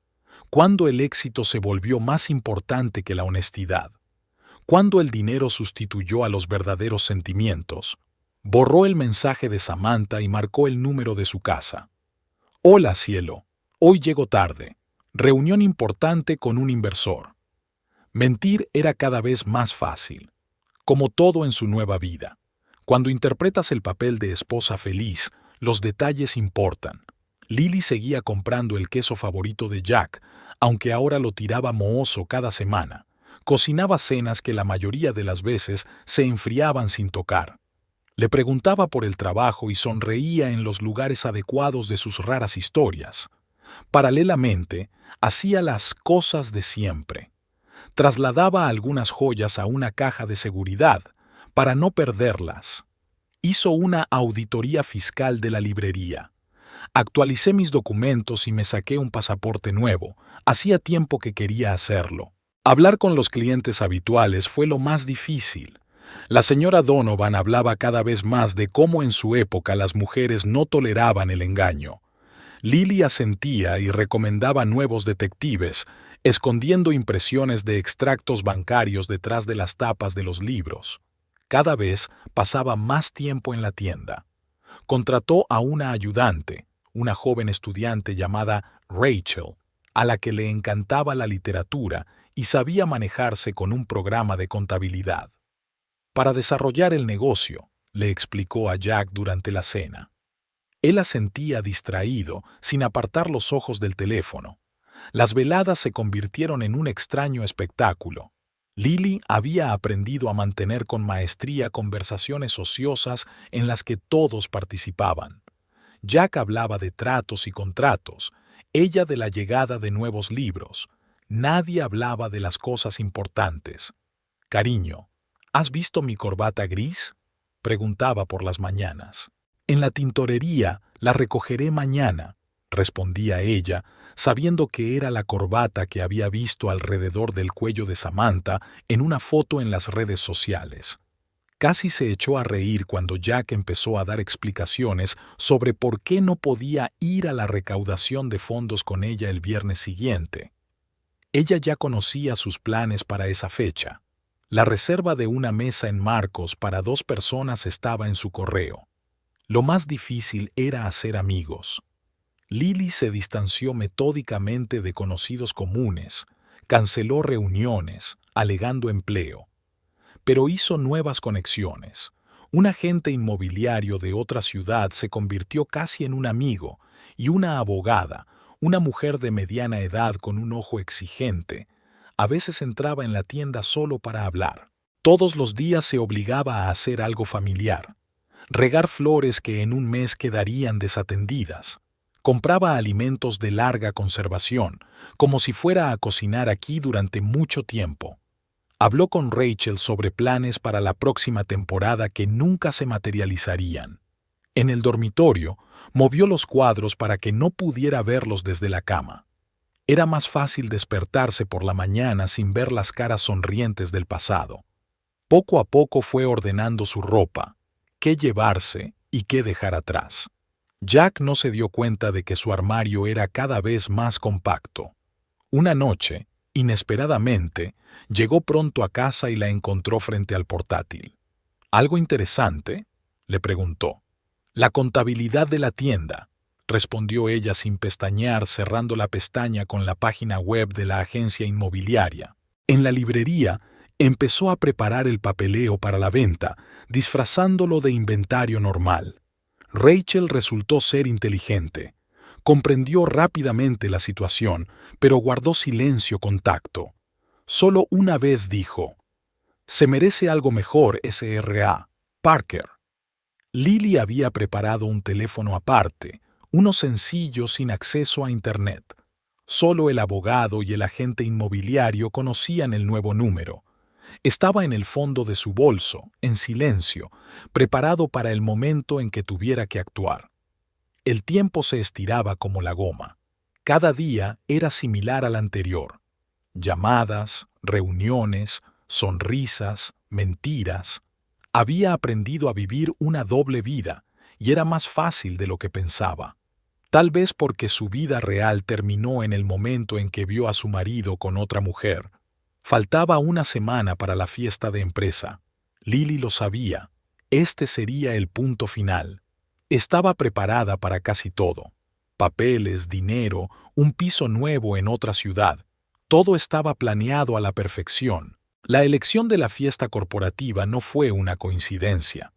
¿Cuándo el éxito se volvió más importante que la honestidad? ¿Cuándo el dinero sustituyó a los verdaderos sentimientos? Borró el mensaje de Samantha y marcó el número de su casa. Hola, cielo. Hoy llego tarde. Reunión importante con un inversor. Mentir era cada vez más fácil. Como todo en su nueva vida. Cuando interpretas el papel de esposa feliz, los detalles importan. Lily seguía comprando el queso favorito de Jack, aunque ahora lo tiraba mohoso cada semana. Cocinaba cenas que la mayoría de las veces se enfriaban sin tocar. Le preguntaba por el trabajo y sonreía en los lugares adecuados de sus raras historias. Paralelamente, hacía las cosas de siempre. Trasladaba algunas joyas a una caja de seguridad para no perderlas. Hizo una auditoría fiscal de la librería. Actualicé mis documentos y me saqué un pasaporte nuevo. Hacía tiempo que quería hacerlo. Hablar con los clientes habituales fue lo más difícil. La señora Donovan hablaba cada vez más de cómo en su época las mujeres no toleraban el engaño. Lily asentía y recomendaba nuevos detectives, escondiendo impresiones de extractos bancarios detrás de las tapas de los libros. Cada vez pasaba más tiempo en la tienda. Contrató a una ayudante, una joven estudiante llamada Rachel, a la que le encantaba la literatura y sabía manejarse con un programa de contabilidad. Para desarrollar el negocio, le explicó a Jack durante la cena. Él asentía distraído, sin apartar los ojos del teléfono. Las veladas se convirtieron en un extraño espectáculo. Lily había aprendido a mantener con maestría conversaciones ociosas en las que todos participaban. Jack hablaba de tratos y contratos, ella de la llegada de nuevos libros. Nadie hablaba de las cosas importantes. «Cariño, ¿has visto mi corbata gris?», preguntaba por las mañanas. «En la tintorería la recogeré mañana», respondía ella, sabiendo que era la corbata que había visto alrededor del cuello de Samantha en una foto en las redes sociales. Casi se echó a reír cuando Jack empezó a dar explicaciones sobre por qué no podía ir a la recaudación de fondos con ella el viernes siguiente. Ella ya conocía sus planes para esa fecha. La reserva de una mesa en Marcos para 2 personas estaba en su correo. Lo más difícil era hacer amigos. Lily se distanció metódicamente de conocidos comunes, canceló reuniones, alegando empleo. Pero hizo nuevas conexiones. Un agente inmobiliario de otra ciudad se convirtió casi en un amigo, y una abogada, una mujer de mediana edad con un ojo exigente, a veces entraba en la tienda solo para hablar. Todos los días se obligaba a hacer algo familiar. Regar flores que en un mes quedarían desatendidas. Compraba alimentos de larga conservación, como si fuera a cocinar aquí durante mucho tiempo. Habló con Rachel sobre planes para la próxima temporada que nunca se materializarían. En el dormitorio, movió los cuadros para que no pudiera verlos desde la cama. Era más fácil despertarse por la mañana sin ver las caras sonrientes del pasado. Poco a poco fue ordenando su ropa, qué llevarse y qué dejar atrás. Jack no se dio cuenta de que su armario era cada vez más compacto. Una noche, Inesperadamente, llegó pronto a casa y la encontró frente al portátil. ¿Algo interesante?, le preguntó. La contabilidad de la tienda, respondió ella sin pestañear, cerrando la pestaña con la página web de la agencia inmobiliaria. En la librería, empezó a preparar el papeleo para la venta, disfrazándolo de inventario normal. Rachel resultó ser inteligente. Comprendió rápidamente la situación, pero guardó silencio con tacto. Solo una vez dijo: «Se merece algo mejor, Sra. Parker». Lily había preparado un teléfono aparte, uno sencillo sin acceso a Internet. Solo el abogado y el agente inmobiliario conocían el nuevo número. Estaba en el fondo de su bolso, en silencio, preparado para el momento en que tuviera que actuar. El tiempo se estiraba como la goma. Cada día era similar al anterior. Llamadas, reuniones, sonrisas, mentiras. Había aprendido a vivir una doble vida, y era más fácil de lo que pensaba. Tal vez porque su vida real terminó en el momento en que vio a su marido con otra mujer. Faltaba una semana para la fiesta de empresa. Lily lo sabía. Este sería el punto final. Estaba preparada para casi todo. Papeles, dinero, un piso nuevo en otra ciudad. Todo estaba planeado a la perfección. La elección de la fiesta corporativa no fue una coincidencia.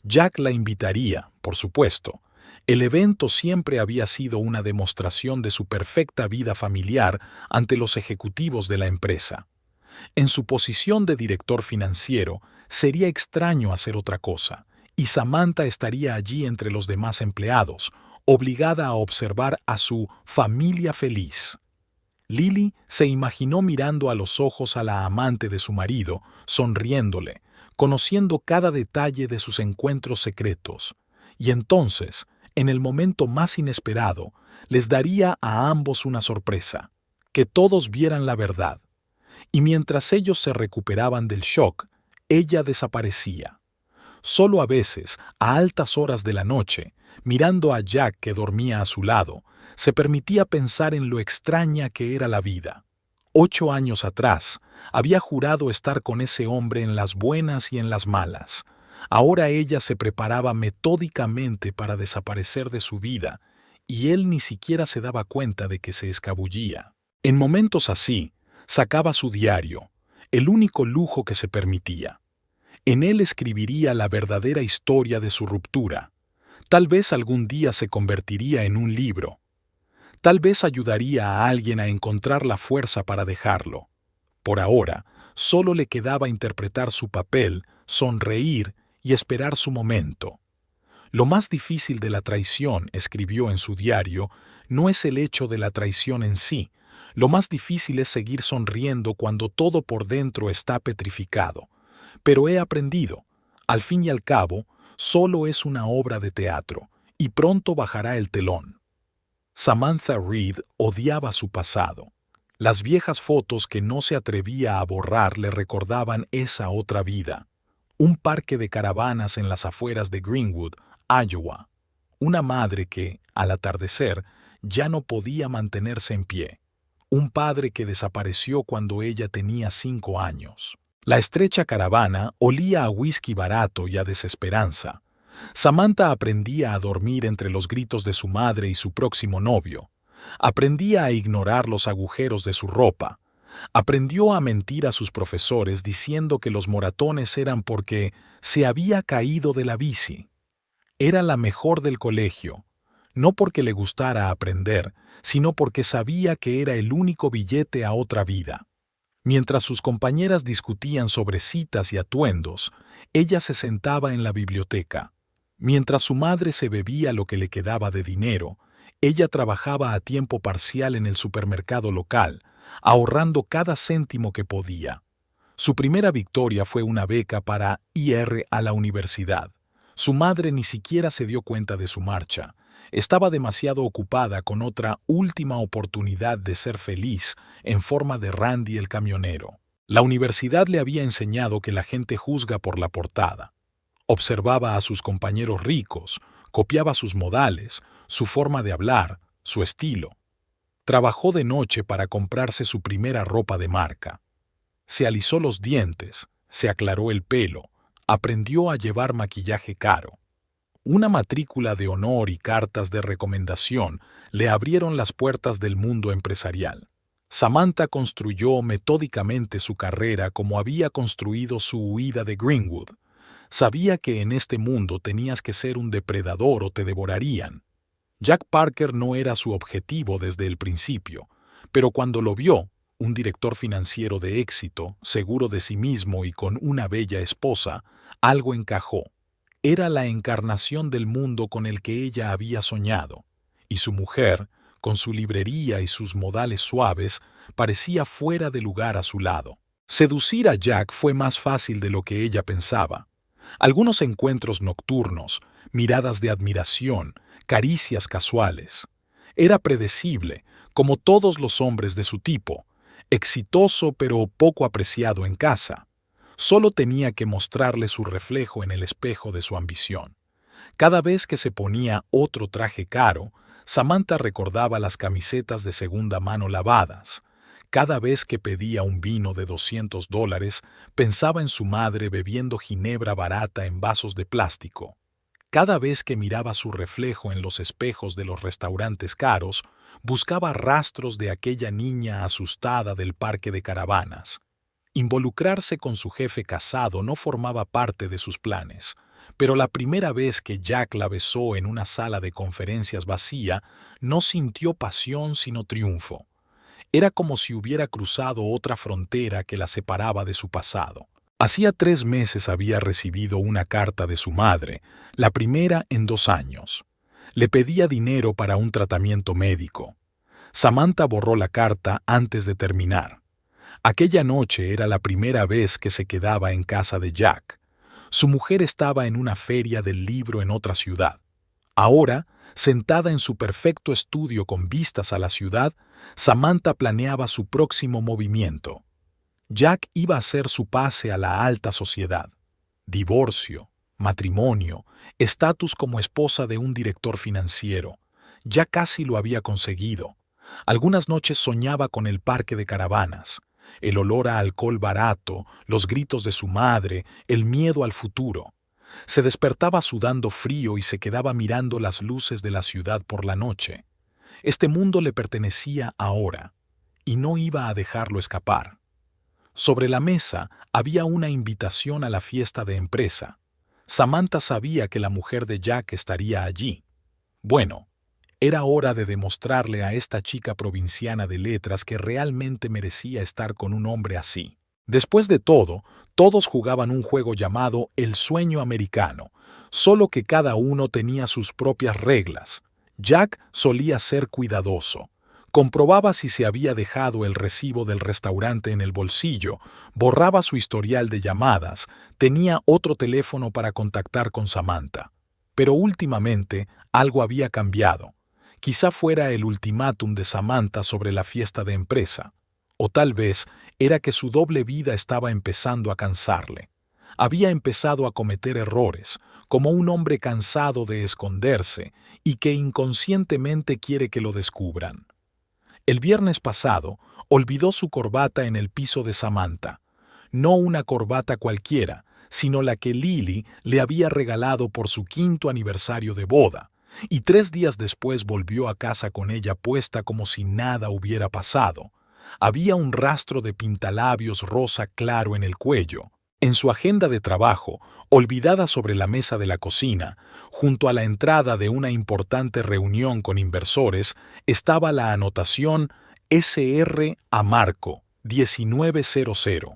Jack la invitaría, por supuesto. El evento siempre había sido una demostración de su perfecta vida familiar ante los ejecutivos de la empresa. En su posición de director financiero, sería extraño hacer otra cosa, y Samantha estaría allí entre los demás empleados, obligada a observar a su familia feliz. Lily se imaginó mirando a los ojos a la amante de su marido, sonriéndole, conociendo cada detalle de sus encuentros secretos. Y entonces, en el momento más inesperado, les daría a ambos una sorpresa, que todos vieran la verdad. Y mientras ellos se recuperaban del shock, ella desaparecía. Solo a veces, a altas horas de la noche, mirando a Jack que dormía a su lado, se permitía pensar en lo extraña que era la vida. 8 años atrás, había jurado estar con ese hombre en las buenas y en las malas. Ahora ella se preparaba metódicamente para desaparecer de su vida, y él ni siquiera se daba cuenta de que se escabullía. En momentos así, sacaba su diario, el único lujo que se permitía. En él escribiría la verdadera historia de su ruptura. Tal vez algún día se convertiría en un libro. Tal vez ayudaría a alguien a encontrar la fuerza para dejarlo. Por ahora, solo le quedaba interpretar su papel, sonreír y esperar su momento. Lo más difícil de la traición, escribió en su diario, no es el hecho de la traición en sí. Lo más difícil es seguir sonriendo cuando todo por dentro está petrificado. Pero he aprendido, al fin y al cabo, solo es una obra de teatro, y pronto bajará el telón. Samantha Reed odiaba su pasado. Las viejas fotos que no se atrevía a borrar le recordaban esa otra vida. Un parque de caravanas en las afueras de Greenwood, Iowa. Una madre que, al atardecer, ya no podía mantenerse en pie. Un padre que desapareció cuando ella tenía 5 años. La estrecha caravana olía a whisky barato y a desesperanza. Samantha aprendía a dormir entre los gritos de su madre y su próximo novio. Aprendía a ignorar los agujeros de su ropa. Aprendió a mentir a sus profesores diciendo que los moratones eran porque se había caído de la bici. Era la mejor del colegio, no porque le gustara aprender, sino porque sabía que era el único billete a otra vida. Mientras sus compañeras discutían sobre citas y atuendos, ella se sentaba en la biblioteca. Mientras su madre se bebía lo que le quedaba de dinero, ella trabajaba a tiempo parcial en el supermercado local, ahorrando cada céntimo que podía. Su primera victoria fue una beca para ir a la universidad. Su madre ni siquiera se dio cuenta de su marcha. Estaba demasiado ocupada con otra última oportunidad de ser feliz en forma de Randy el camionero. La universidad le había enseñado que la gente juzga por la portada. Observaba a sus compañeros ricos, copiaba sus modales, su forma de hablar, su estilo. Trabajó de noche para comprarse su primera ropa de marca. Se alisó los dientes, se aclaró el pelo, aprendió a llevar maquillaje caro. Una matrícula de honor y cartas de recomendación le abrieron las puertas del mundo empresarial. Samantha construyó metódicamente su carrera como había construido su huida de Greenwood. Sabía que en este mundo tenías que ser un depredador o te devorarían. Jack Parker no era su objetivo desde el principio, pero cuando lo vio, un director financiero de éxito, seguro de sí mismo y con una bella esposa, algo encajó. Era la encarnación del mundo con el que ella había soñado, y su mujer, con su librería y sus modales suaves, parecía fuera de lugar a su lado. Seducir a Jack fue más fácil de lo que ella pensaba. Algunos encuentros nocturnos, miradas de admiración, caricias casuales. Era predecible, como todos los hombres de su tipo, exitoso pero poco apreciado en casa. Solo tenía que mostrarle su reflejo en el espejo de su ambición. Cada vez que se ponía otro traje caro, Samantha recordaba las camisetas de segunda mano lavadas. Cada vez que pedía un vino de $200, pensaba en su madre bebiendo ginebra barata en vasos de plástico. Cada vez que miraba su reflejo en los espejos de los restaurantes caros, buscaba rastros de aquella niña asustada del parque de caravanas. Involucrarse con su jefe casado no formaba parte de sus planes, pero la primera vez que Jack la besó en una sala de conferencias vacía, no sintió pasión sino triunfo. Era como si hubiera cruzado otra frontera que la separaba de su pasado. Hacía 3 meses había recibido una carta de su madre, la primera en 2 años. Le pedía dinero para un tratamiento médico. Samantha borró la carta antes de terminar. Aquella noche era la primera vez que se quedaba en casa de Jack. Su mujer estaba en una feria del libro en otra ciudad. Ahora, sentada en su perfecto estudio con vistas a la ciudad, Samantha planeaba su próximo movimiento. Jack iba a hacer su pase a la alta sociedad. Divorcio, matrimonio, estatus como esposa de un director financiero. Ya casi lo había conseguido. Algunas noches soñaba con el parque de caravanas, el olor a alcohol barato, los gritos de su madre, el miedo al futuro. Se despertaba sudando frío y se quedaba mirando las luces de la ciudad por la noche. Este mundo le pertenecía ahora, y no iba a dejarlo escapar. Sobre la mesa había una invitación a la fiesta de empresa. Samantha sabía que la mujer de Jack estaría allí. Bueno, era hora de demostrarle a esta chica provinciana de letras que realmente merecía estar con un hombre así. Después de todo, todos jugaban un juego llamado El Sueño Americano, solo que cada uno tenía sus propias reglas. Jack solía ser cuidadoso. Comprobaba si se había dejado el recibo del restaurante en el bolsillo, borraba su historial de llamadas, tenía otro teléfono para contactar con Samantha. Pero últimamente algo había cambiado. Quizá fuera el ultimátum de Samantha sobre la fiesta de empresa. O tal vez era que su doble vida estaba empezando a cansarle. Había empezado a cometer errores, como un hombre cansado de esconderse y que inconscientemente quiere que lo descubran. El viernes pasado, olvidó su corbata en el piso de Samantha. No una corbata cualquiera, sino la que Lily le había regalado por su 5º aniversario de boda, y 3 días después volvió a casa con ella puesta como si nada hubiera pasado. Había un rastro de pintalabios rosa claro en el cuello. En su agenda de trabajo, olvidada sobre la mesa de la cocina, junto a la entrada de una importante reunión con inversores, estaba la anotación SR a Marco 1900.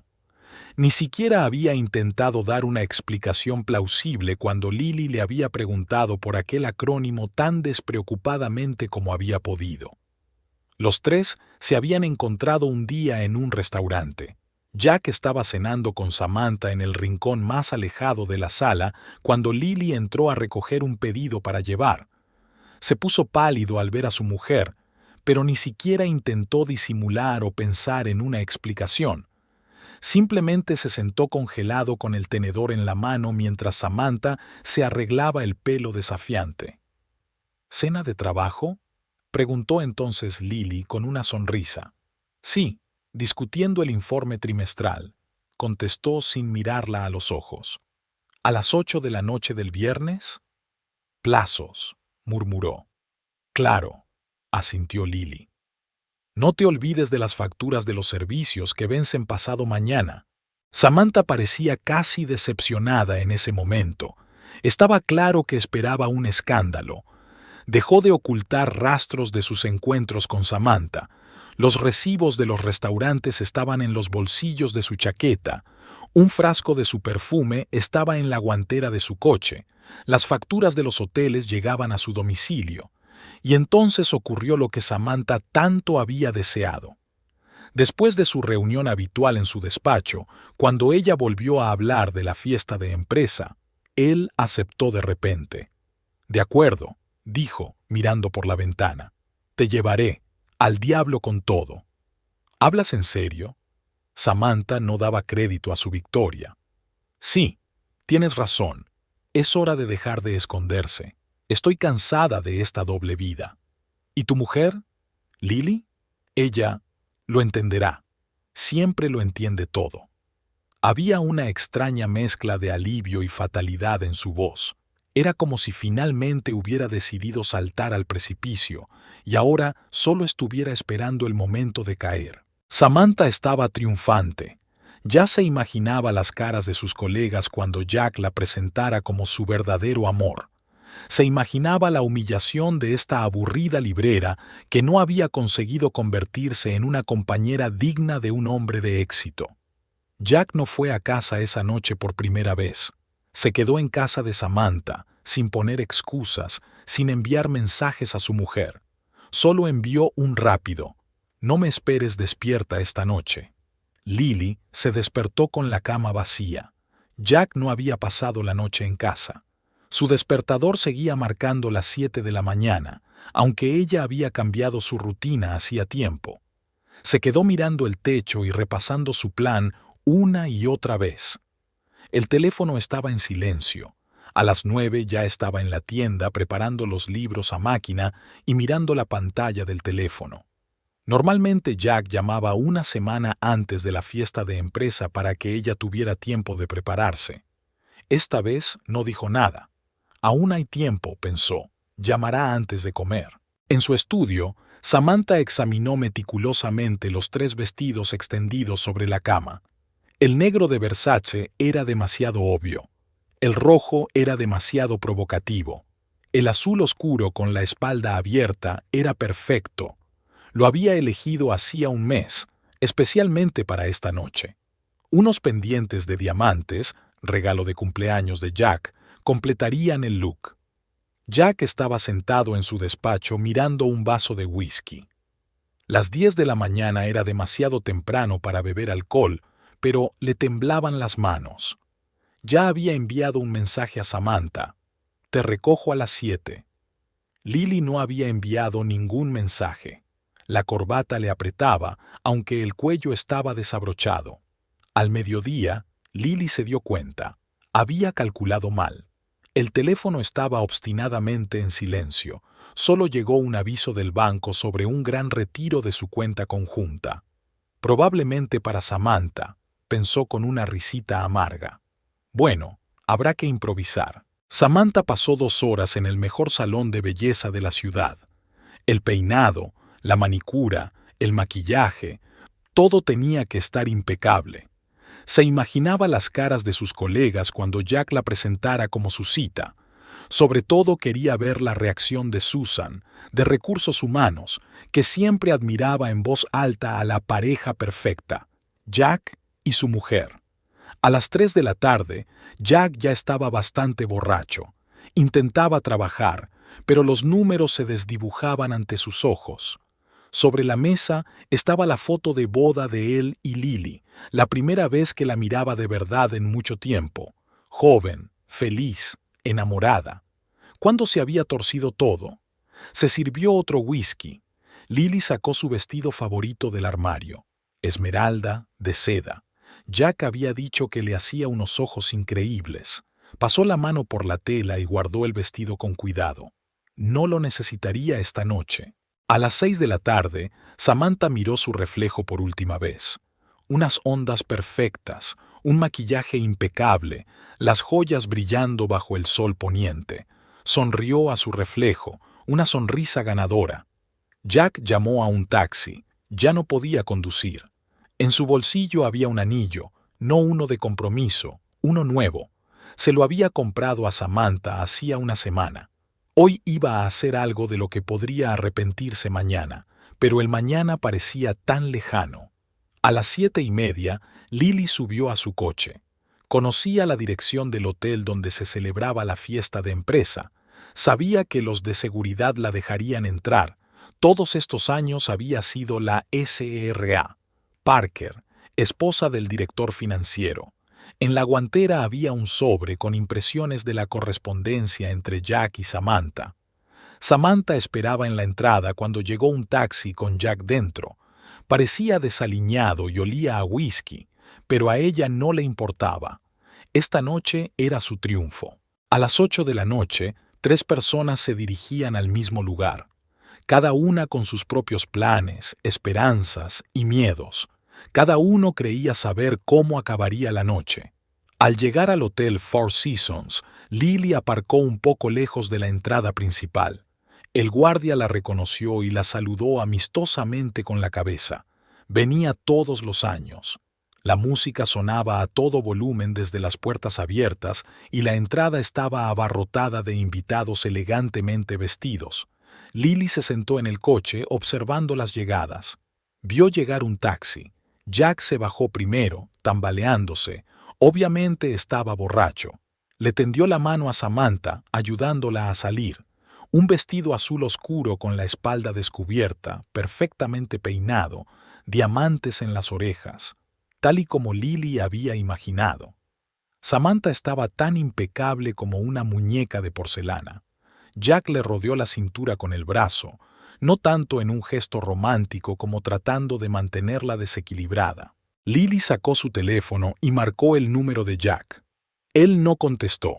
Ni siquiera había intentado dar una explicación plausible cuando Lily le había preguntado por aquel acrónimo tan despreocupadamente como había podido. Los 3 se habían encontrado un día en un restaurante. Jack estaba cenando con Samantha en el rincón más alejado de la sala cuando Lily entró a recoger un pedido para llevar. Se puso pálido al ver a su mujer, pero ni siquiera intentó disimular o pensar en una explicación. Simplemente se sentó congelado con el tenedor en la mano mientras Samantha se arreglaba el pelo desafiante. ¿Cena de trabajo? Preguntó entonces Lily con una sonrisa. Sí, discutiendo el informe trimestral, contestó sin mirarla a los ojos. ¿A las 8 de la noche del viernes? Plazos, murmuró. Claro, asintió Lily. No te olvides de las facturas de los servicios que vencen pasado mañana. Samantha parecía casi decepcionada en ese momento. Estaba claro que esperaba un escándalo. Dejó de ocultar rastros de sus encuentros con Samantha. Los recibos de los restaurantes estaban en los bolsillos de su chaqueta. Un frasco de su perfume estaba en la guantera de su coche. Las facturas de los hoteles llegaban a su domicilio. Y entonces ocurrió lo que Samantha tanto había deseado. Después de su reunión habitual en su despacho, cuando ella volvió a hablar de la fiesta de empresa, él aceptó de repente. «De acuerdo», dijo, mirando por la ventana. «Te llevaré. Al diablo con todo». «¿Hablas en serio?» Samantha no daba crédito a su victoria. «Sí, tienes razón. Es hora de dejar de esconderse. Estoy cansada de esta doble vida». «¿Y tu mujer? ¿Lily?» «Ella lo entenderá. Siempre lo entiende todo». Había una extraña mezcla de alivio y fatalidad en su voz. Era como si finalmente hubiera decidido saltar al precipicio y ahora solo estuviera esperando el momento de caer. Samantha estaba triunfante. Ya se imaginaba las caras de sus colegas cuando Jack la presentara como su verdadero amor. Se imaginaba la humillación de esta aburrida librera que no había conseguido convertirse en una compañera digna de un hombre de éxito. Jack no fue a casa esa noche por primera vez. Se quedó en casa de Samantha, sin poner excusas, sin enviar mensajes a su mujer. Solo envió un rápido: «No me esperes despierta esta noche». Lily se despertó con la cama vacía. Jack no había pasado la noche en casa. Su despertador seguía marcando las 7 de la mañana, aunque ella había cambiado su rutina hacía tiempo. Se quedó mirando el techo y repasando su plan una y otra vez. El teléfono estaba en silencio. A las 9 ya estaba en la tienda preparando los libros a máquina y mirando la pantalla del teléfono. Normalmente Jack llamaba una semana antes de la fiesta de empresa para que ella tuviera tiempo de prepararse. Esta vez no dijo nada. Aún hay tiempo, pensó. Llamará antes de comer. En su estudio, Samantha examinó meticulosamente los 3 vestidos extendidos sobre la cama. El negro de Versace era demasiado obvio. El rojo era demasiado provocativo. El azul oscuro con la espalda abierta era perfecto. Lo había elegido hacía un mes, especialmente para esta noche. Unos pendientes de diamantes, regalo de cumpleaños de Jack, completarían el look. Jack estaba sentado en su despacho mirando un vaso de whisky. Las 10 de la mañana era demasiado temprano para beber alcohol, pero le temblaban las manos. Ya había enviado un mensaje a Samantha: «Te recojo a las 7». Lily no había enviado ningún mensaje. La corbata le apretaba, aunque el cuello estaba desabrochado. Al mediodía, Lily se dio cuenta. Había calculado mal. El teléfono estaba obstinadamente en silencio. Solo llegó un aviso del banco sobre un gran retiro de su cuenta conjunta. Probablemente para Samantha, pensó con una risita amarga. Bueno, habrá que improvisar. Samantha pasó 2 horas en el mejor salón de belleza de la ciudad. El peinado, la manicura, el maquillaje, todo tenía que estar impecable. Se imaginaba las caras de sus colegas cuando Jack la presentara como su cita. Sobre todo quería ver la reacción de Susan, de Recursos Humanos, que siempre admiraba en voz alta a la pareja perfecta, Jack y su mujer. A las 3 de la tarde, Jack ya estaba bastante borracho. Intentaba trabajar, pero los números se desdibujaban ante sus ojos. Sobre la mesa estaba la foto de boda de él y Lily, la primera vez que la miraba de verdad en mucho tiempo. Joven, feliz, enamorada. ¿Cuándo se había torcido todo? Se sirvió otro whisky. Lily sacó su vestido favorito del armario, esmeralda, de seda. Jack había dicho que le hacía unos ojos increíbles. Pasó la mano por la tela y guardó el vestido con cuidado. No lo necesitaría esta noche. A las 6 de la tarde, Samantha miró su reflejo por última vez. Unas ondas perfectas, un maquillaje impecable, las joyas brillando bajo el sol poniente. Sonrió a su reflejo, una sonrisa ganadora. Jack llamó a un taxi. Ya no podía conducir. En su bolsillo había un anillo, no uno de compromiso, uno nuevo. Se lo había comprado a Samantha hacía una semana. Hoy iba a hacer algo de lo que podría arrepentirse mañana, pero el mañana parecía tan lejano. A las 7:30, Lily subió a su coche. Conocía la dirección del hotel donde se celebraba la fiesta de empresa. Sabía que los de seguridad la dejarían entrar. Todos estos años había sido la SRA. Parker, esposa del director financiero. En la guantera había un sobre con impresiones de la correspondencia entre Jack y Samantha. Samantha esperaba en la entrada cuando llegó un taxi con Jack dentro. Parecía desaliñado y olía a whisky, pero a ella no le importaba. Esta noche era su triunfo. A las 8 de la noche, 3 personas se dirigían al mismo lugar, cada una con sus propios planes, esperanzas y miedos. Cada uno creía saber cómo acabaría la noche. Al llegar al hotel Four Seasons, Lily aparcó un poco lejos de la entrada principal. El guardia la reconoció y la saludó amistosamente con la cabeza. Venía todos los años. La música sonaba a todo volumen desde las puertas abiertas y la entrada estaba abarrotada de invitados elegantemente vestidos. Lily se sentó en el coche observando las llegadas. Vio llegar un taxi. Jack se bajó primero, tambaleándose. Obviamente estaba borracho. Le tendió la mano a Samantha, ayudándola a salir. Un vestido azul oscuro con la espalda descubierta, perfectamente peinado, diamantes en las orejas, tal y como Lily había imaginado. Samantha estaba tan impecable como una muñeca de porcelana. Jack le rodeó la cintura con el brazo, no tanto en un gesto romántico como tratando de mantenerla desequilibrada. Lily sacó su teléfono y marcó el número de Jack. Él no contestó.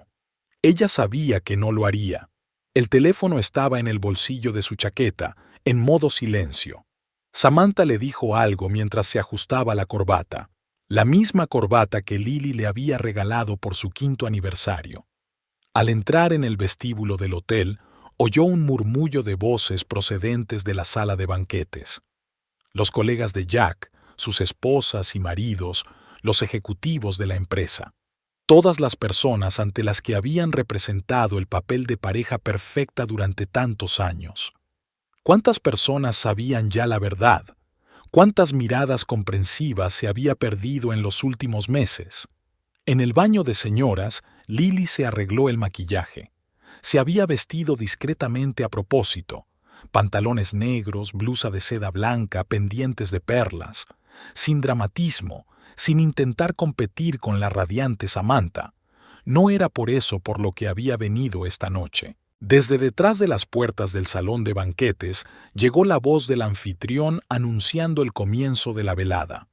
Ella sabía que no lo haría. El teléfono estaba en el bolsillo de su chaqueta, en modo silencio. Samantha le dijo algo mientras se ajustaba la corbata, la misma corbata que Lily le había regalado por su 5º aniversario. Al entrar en el vestíbulo del hotel, oyó un murmullo de voces procedentes de la sala de banquetes. Los colegas de Jack, sus esposas y maridos, los ejecutivos de la empresa. Todas las personas ante las que habían representado el papel de pareja perfecta durante tantos años. ¿Cuántas personas sabían ya la verdad? ¿Cuántas miradas comprensivas se había perdido en los últimos meses? En el baño de señoras, Lily se arregló el maquillaje. Se había vestido discretamente a propósito. Pantalones negros, blusa de seda blanca, pendientes de perlas. Sin dramatismo, sin intentar competir con la radiante Samantha. No era por eso por lo que había venido esta noche. Desde detrás de las puertas del salón de banquetes llegó la voz del anfitrión anunciando el comienzo de la velada.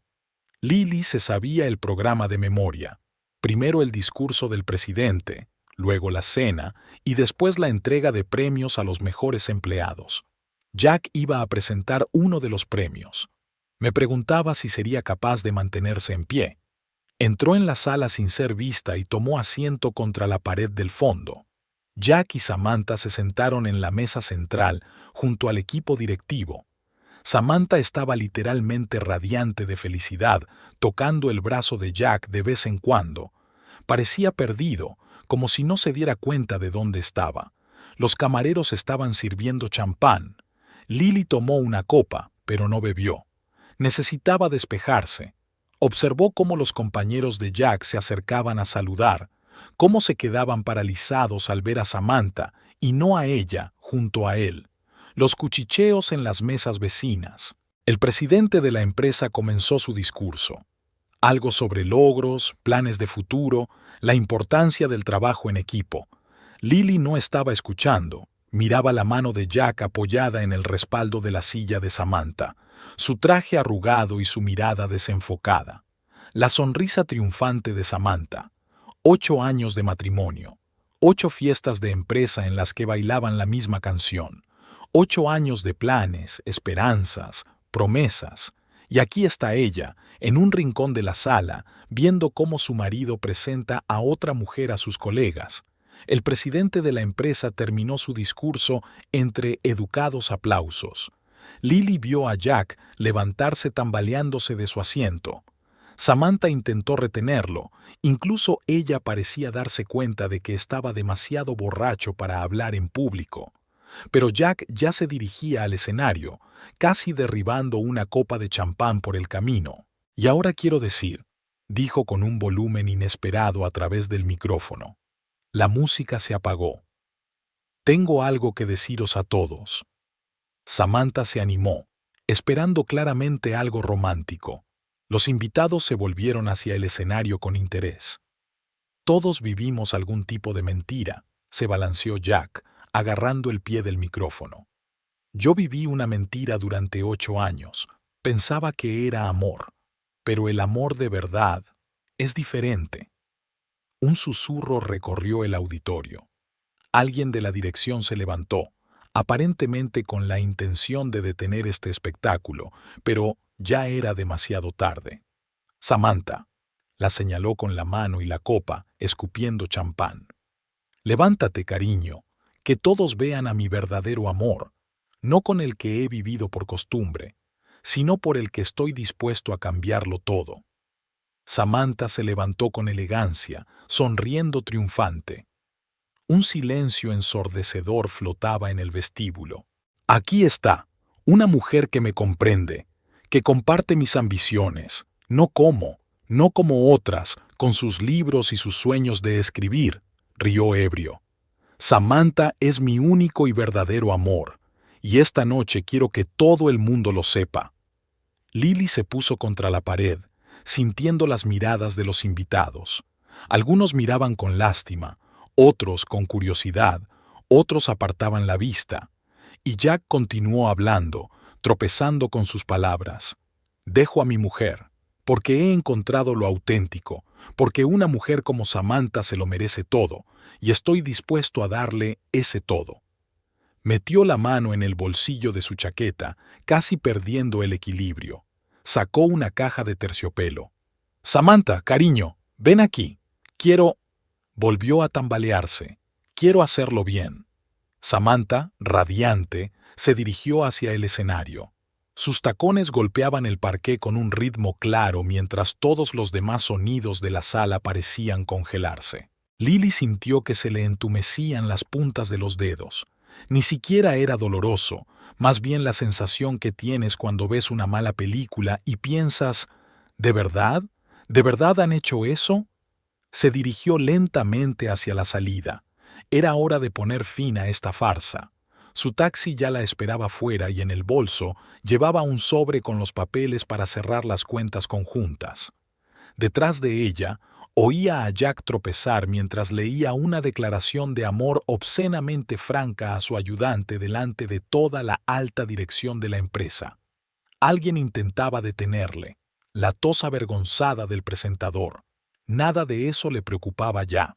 Lily se sabía el programa de memoria. Primero el discurso del presidente, luego la cena y después la entrega de premios a los mejores empleados. Jack iba a presentar uno de los premios. Me preguntaba si sería capaz de mantenerse en pie. Entró en la sala sin ser vista y tomó asiento contra la pared del fondo. Jack y Samantha se sentaron en la mesa central junto al equipo directivo. Samantha estaba literalmente radiante de felicidad, tocando el brazo de Jack de vez en cuando. Parecía perdido, como si no se diera cuenta de dónde estaba. Los camareros estaban sirviendo champán. Lily tomó una copa, pero no bebió. Necesitaba despejarse. Observó cómo los compañeros de Jack se acercaban a saludar, cómo se quedaban paralizados al ver a Samantha y no a ella junto a él. Los cuchicheos en las mesas vecinas. El presidente de la empresa comenzó su discurso. Algo sobre logros, planes de futuro, la importancia del trabajo en equipo. Lily no estaba escuchando. Miraba la mano de Jack apoyada en el respaldo de la silla de Samantha, su traje arrugado y su mirada desenfocada. La sonrisa triunfante de Samantha. 8 años de matrimonio. 8 fiestas de empresa en las que bailaban la misma canción. 8 años de planes, esperanzas, promesas. Y aquí está ella, en un rincón de la sala, viendo cómo su marido presenta a otra mujer a sus colegas. El presidente de la empresa terminó su discurso entre educados aplausos. Lily vio a Jack levantarse tambaleándose de su asiento. Samantha intentó retenerlo, incluso ella parecía darse cuenta de que estaba demasiado borracho para hablar en público. Pero Jack ya se dirigía al escenario, casi derribando una copa de champán por el camino. Y ahora quiero decir, dijo con un volumen inesperado a través del micrófono. La música se apagó. Tengo algo que deciros a todos. Samantha se animó, esperando claramente algo romántico. Los invitados se volvieron hacia el escenario con interés. Todos vivimos algún tipo de mentira, se balanceó Jack, agarrando el pie del micrófono. Yo viví una mentira durante 8 años. Pensaba que era amor, pero el amor de verdad es diferente. Un susurro recorrió el auditorio. Alguien de la dirección se levantó, aparentemente con la intención de detener este espectáculo, pero ya era demasiado tarde. Samantha, la señaló con la mano y la copa, escupiendo champán. Levántate, cariño, que todos vean a mi verdadero amor, no con el que he vivido por costumbre, sino por el que estoy dispuesto a cambiarlo todo. Samantha se levantó con elegancia, sonriendo triunfante. Un silencio ensordecedor flotaba en el vestíbulo. Aquí está, una mujer que me comprende, que comparte mis ambiciones, no como otras, con sus libros y sus sueños de escribir, rió ebrio. Samantha es mi único y verdadero amor, y esta noche quiero que todo el mundo lo sepa. Lily se puso contra la pared, sintiendo las miradas de los invitados. Algunos miraban con lástima, otros con curiosidad, otros apartaban la vista. Y Jack continuó hablando, tropezando con sus palabras. Dejo a mi mujer, porque he encontrado lo auténtico, porque una mujer como Samantha se lo merece todo, y estoy dispuesto a darle ese todo. Metió la mano en el bolsillo de su chaqueta, casi perdiendo el equilibrio. Sacó una caja de terciopelo. Samantha, cariño, ven aquí. Quiero... Volvió a tambalearse. Quiero hacerlo bien. Samantha, radiante, se dirigió hacia el escenario. Sus tacones golpeaban el parqué con un ritmo claro mientras todos los demás sonidos de la sala parecían congelarse. Lily sintió que se le entumecían las puntas de los dedos. Ni siquiera era doloroso, más bien la sensación que tienes cuando ves una mala película y piensas, ¿de verdad? ¿De verdad han hecho eso? Se dirigió lentamente hacia la salida. Era hora de poner fin a esta farsa. Su taxi ya la esperaba fuera y en el bolso llevaba un sobre con los papeles para cerrar las cuentas conjuntas. Detrás de ella, oía a Jack tropezar mientras leía una declaración de amor obscenamente franca a su ayudante delante de toda la alta dirección de la empresa. Alguien intentaba detenerle. La tos avergonzada del presentador. Nada de eso le preocupaba ya.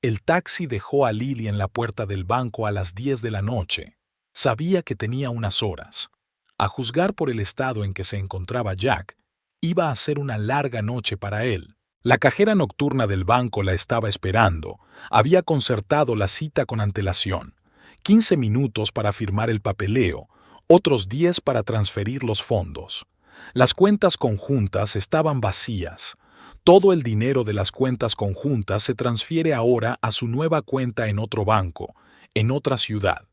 El taxi dejó a Lily en la puerta del banco a las 10 de la noche. Sabía que tenía unas horas. A juzgar por el estado en que se encontraba Jack, iba a ser una larga noche para él. La cajera nocturna del banco la estaba esperando. Había concertado la cita con antelación. 15 minutos para firmar el papeleo, otros 10 para transferir los fondos. Las cuentas conjuntas estaban vacías. Todo el dinero de las cuentas conjuntas se transfiere ahora a su nueva cuenta en otro banco, en otra ciudad.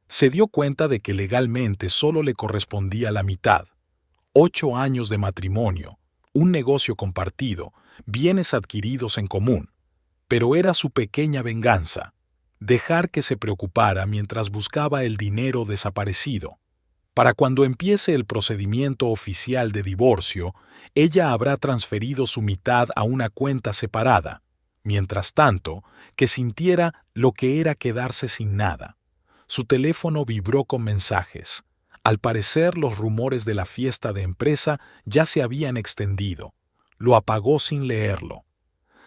Se dio cuenta de que legalmente solo le correspondía la mitad. 8 años de matrimonio, un negocio compartido, bienes adquiridos en común. Pero era su pequeña venganza, dejar que se preocupara mientras buscaba el dinero desaparecido. Para cuando empiece el procedimiento oficial de divorcio, ella habrá transferido su mitad a una cuenta separada, mientras tanto, que sintiera lo que era quedarse sin nada. Su teléfono vibró con mensajes. Al parecer, los rumores de la fiesta de empresa ya se habían extendido. Lo apagó sin leerlo.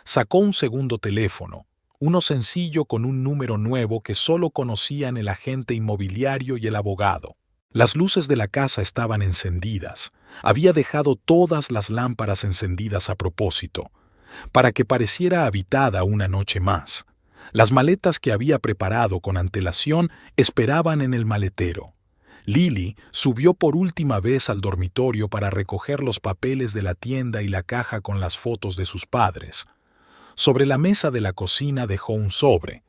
Sacó un segundo teléfono, uno sencillo con un número nuevo que solo conocían el agente inmobiliario y el abogado. Las luces de la casa estaban encendidas. Había dejado todas las lámparas encendidas a propósito, para que pareciera habitada una noche más. Las maletas que había preparado con antelación esperaban en el maletero. Lily subió por última vez al dormitorio para recoger los papeles de la tienda y la caja con las fotos de sus padres. Sobre la mesa de la cocina dejó un sobre.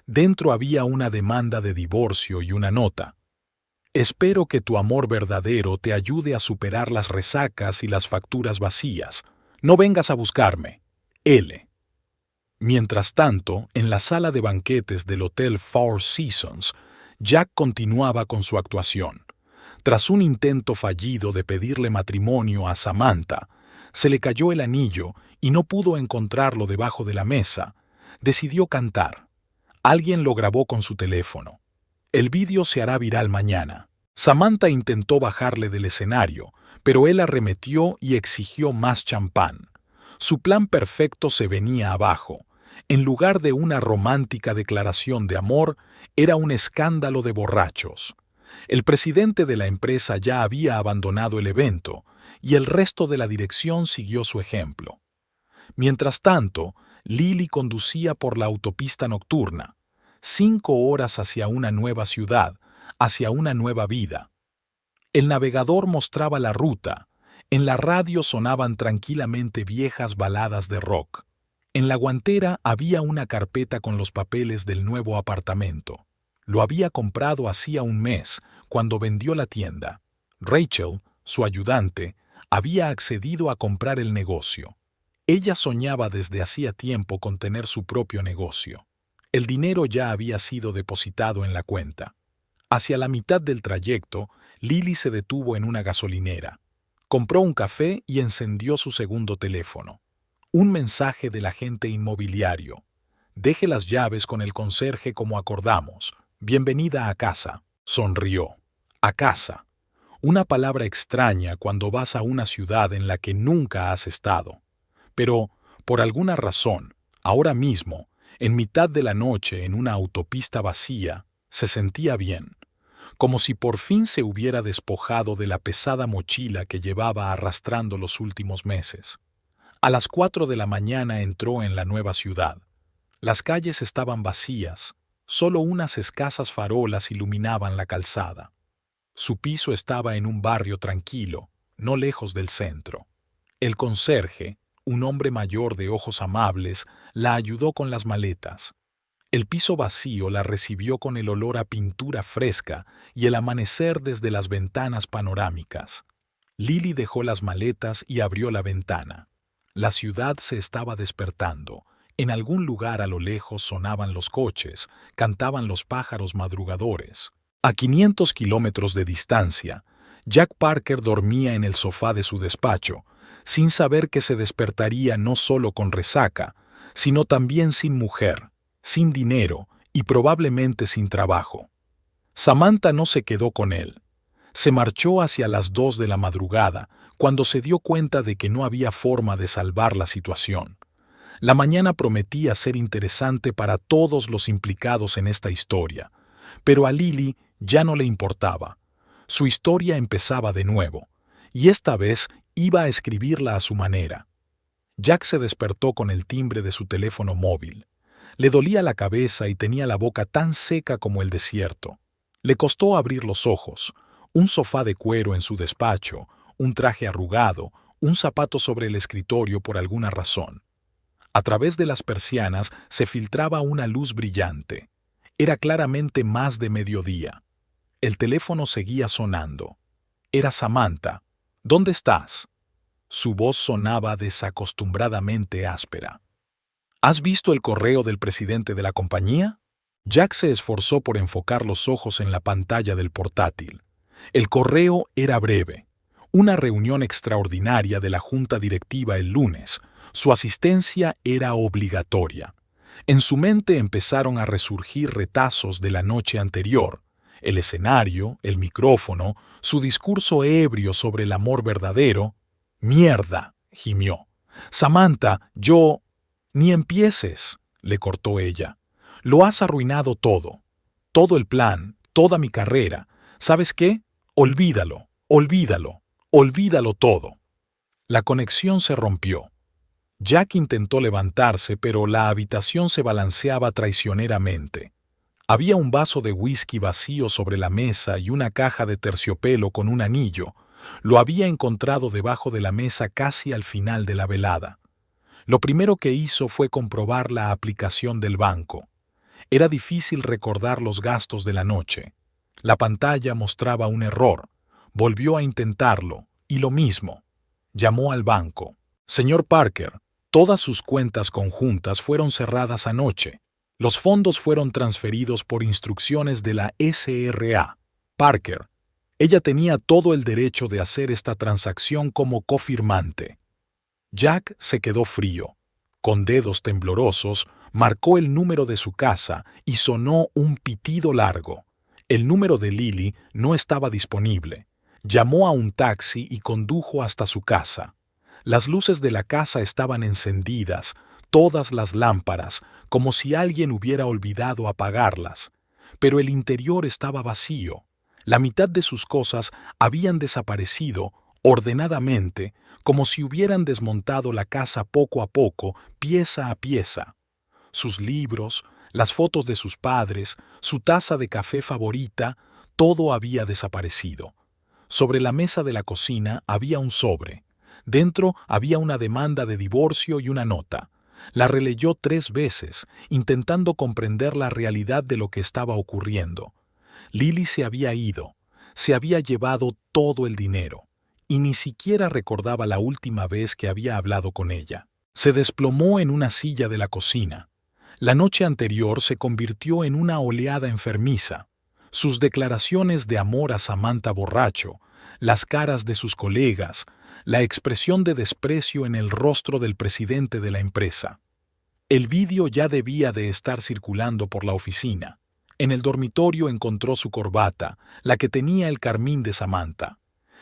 Dentro había una demanda de divorcio y una nota. Espero que tu amor verdadero te ayude a superar las resacas y las facturas vacías. No vengas a buscarme. L. Mientras tanto, en la sala de banquetes del Hotel Four Seasons, Jack continuaba con su actuación. Tras un intento fallido de pedirle matrimonio a Samantha, se le cayó el anillo y no pudo encontrarlo debajo de la mesa. Decidió cantar. Alguien lo grabó con su teléfono. El vídeo se hará viral mañana. Samantha intentó bajarle del escenario, pero él arremetió y exigió más champán. Su plan perfecto se venía abajo. En lugar de una romántica declaración de amor, era un escándalo de borrachos. El presidente de la empresa ya había abandonado el evento, y el resto de la dirección siguió su ejemplo. Mientras tanto, Lily conducía por la autopista nocturna, 5 horas hacia una nueva ciudad, hacia una nueva vida. El navegador mostraba la ruta. En la radio sonaban tranquilamente viejas baladas de rock. En la guantera había una carpeta con los papeles del nuevo apartamento. Lo había comprado hacía un mes, cuando vendió la tienda. Rachel, su ayudante, había accedido a comprar el negocio. Ella soñaba desde hacía tiempo con tener su propio negocio. El dinero ya había sido depositado en la cuenta. Hacia la mitad del trayecto, Lily se detuvo en una gasolinera. Compró un café y encendió su segundo teléfono. Un mensaje del agente inmobiliario. Deje las llaves con el conserje como acordamos. Bienvenida a casa. Sonrió. A casa. Una palabra extraña cuando vas a una ciudad en la que nunca has estado. Pero, por alguna razón, ahora mismo, en mitad de la noche en una autopista vacía, se sentía bien. Como si por fin se hubiera despojado de la pesada mochila que llevaba arrastrando los últimos meses. A las 4 de la mañana entró en la nueva ciudad. Las calles estaban vacías, solo unas escasas farolas iluminaban la calzada. Su piso estaba en un barrio tranquilo, no lejos del centro. El conserje, un hombre mayor de ojos amables, la ayudó con las maletas. El piso vacío la recibió con el olor a pintura fresca y el amanecer desde las ventanas panorámicas. Lily dejó las maletas y abrió la ventana. La ciudad se estaba despertando. En algún lugar a lo lejos sonaban los coches, cantaban los pájaros madrugadores. A 500 kilómetros de distancia, Jack Parker dormía en el sofá de su despacho, sin saber que se despertaría no solo con resaca, sino también sin mujer, sin dinero y probablemente sin trabajo. Samantha no se quedó con él. Se marchó hacia las 2 de la madrugada, cuando se dio cuenta de que no había forma de salvar la situación. La mañana prometía ser interesante para todos los implicados en esta historia, pero a Lily ya no le importaba. Su historia empezaba de nuevo, y esta vez iba a escribirla a su manera. Jack se despertó con el timbre de su teléfono móvil. Le dolía la cabeza y tenía la boca tan seca como el desierto. Le costó abrir los ojos. Un sofá de cuero en su despacho, un traje arrugado, un zapato sobre el escritorio por alguna razón. A través de las persianas se filtraba una luz brillante. Era claramente más de mediodía. El teléfono seguía sonando. Era Samantha. ¿Dónde estás? Su voz sonaba desacostumbradamente áspera. ¿Has visto el correo del presidente de la compañía? Jack se esforzó por enfocar los ojos en la pantalla del portátil. El correo era breve. Una reunión extraordinaria de la junta directiva el lunes. Su asistencia era obligatoria. En su mente empezaron a resurgir retazos de la noche anterior. El escenario, el micrófono, su discurso ebrio sobre el amor verdadero. «¡Mierda!», gimió. «Samantha, yo...» «Ni empieces», le cortó ella. Lo has arruinado todo. Todo el plan, toda mi carrera. ¿Sabes qué? Olvídalo, olvídalo, olvídalo todo. La conexión se rompió. Jack intentó levantarse, pero la habitación se balanceaba traicioneramente. Había un vaso de whisky vacío sobre la mesa y una caja de terciopelo con un anillo. Lo había encontrado debajo de la mesa casi al final de la velada. Lo primero que hizo fue comprobar la aplicación del banco. Era difícil recordar los gastos de la noche. La pantalla mostraba un error. Volvió a intentarlo, y lo mismo. Llamó al banco. Señor Parker, todas sus cuentas conjuntas fueron cerradas anoche. Los fondos fueron transferidos por instrucciones de la SRA. Parker, ella tenía todo el derecho de hacer esta transacción como cofirmante. Jack se quedó frío. Con dedos temblorosos, marcó el número de su casa y sonó un pitido largo. El número de Lily no estaba disponible. Llamó a un taxi y condujo hasta su casa. Las luces de la casa estaban encendidas, todas las lámparas, como si alguien hubiera olvidado apagarlas. Pero el interior estaba vacío. La mitad de sus cosas habían desaparecido ordenadamente, como si hubieran desmontado la casa poco a poco, pieza a pieza. Sus libros, las fotos de sus padres, su taza de café favorita, todo había desaparecido. Sobre la mesa de la cocina había un sobre. Dentro había una demanda de divorcio y una nota. La releyó 3 veces, intentando comprender la realidad de lo que estaba ocurriendo. Lily se había ido, se había llevado todo el dinero, y ni siquiera recordaba la última vez que había hablado con ella. Se desplomó en una silla de la cocina. La noche anterior se convirtió en una oleada enfermiza. Sus declaraciones de amor a Samantha borracho, las caras de sus colegas, la expresión de desprecio en el rostro del presidente de la empresa. El vídeo ya debía de estar circulando por la oficina. En el dormitorio encontró su corbata, la que tenía el carmín de Samantha.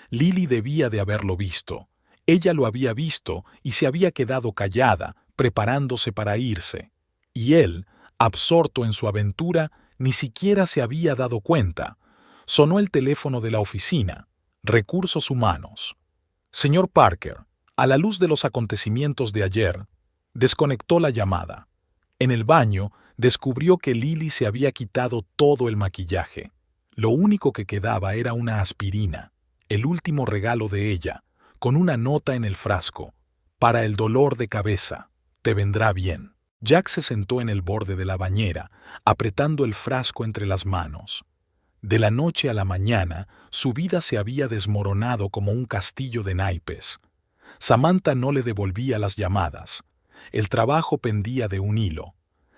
Lily debía de haberlo visto. Ella lo había visto y se había quedado callada, preparándose para irse. Y él, absorto en su aventura, ni siquiera se había dado cuenta. Sonó el teléfono de la oficina. Recursos humanos. Señor Parker, a la luz de los acontecimientos de ayer, desconectó la llamada. En el baño, descubrió que Lily se había quitado todo el maquillaje. Lo único que quedaba era una aspirina, el último regalo de ella, con una nota en el frasco. Para el dolor de cabeza, te vendrá bien. Jack se sentó en el borde de la bañera, apretando el frasco entre las manos. De la noche a la mañana, su vida se había desmoronado como un castillo de naipes. Samantha no le devolvía las llamadas. El trabajo pendía de un hilo.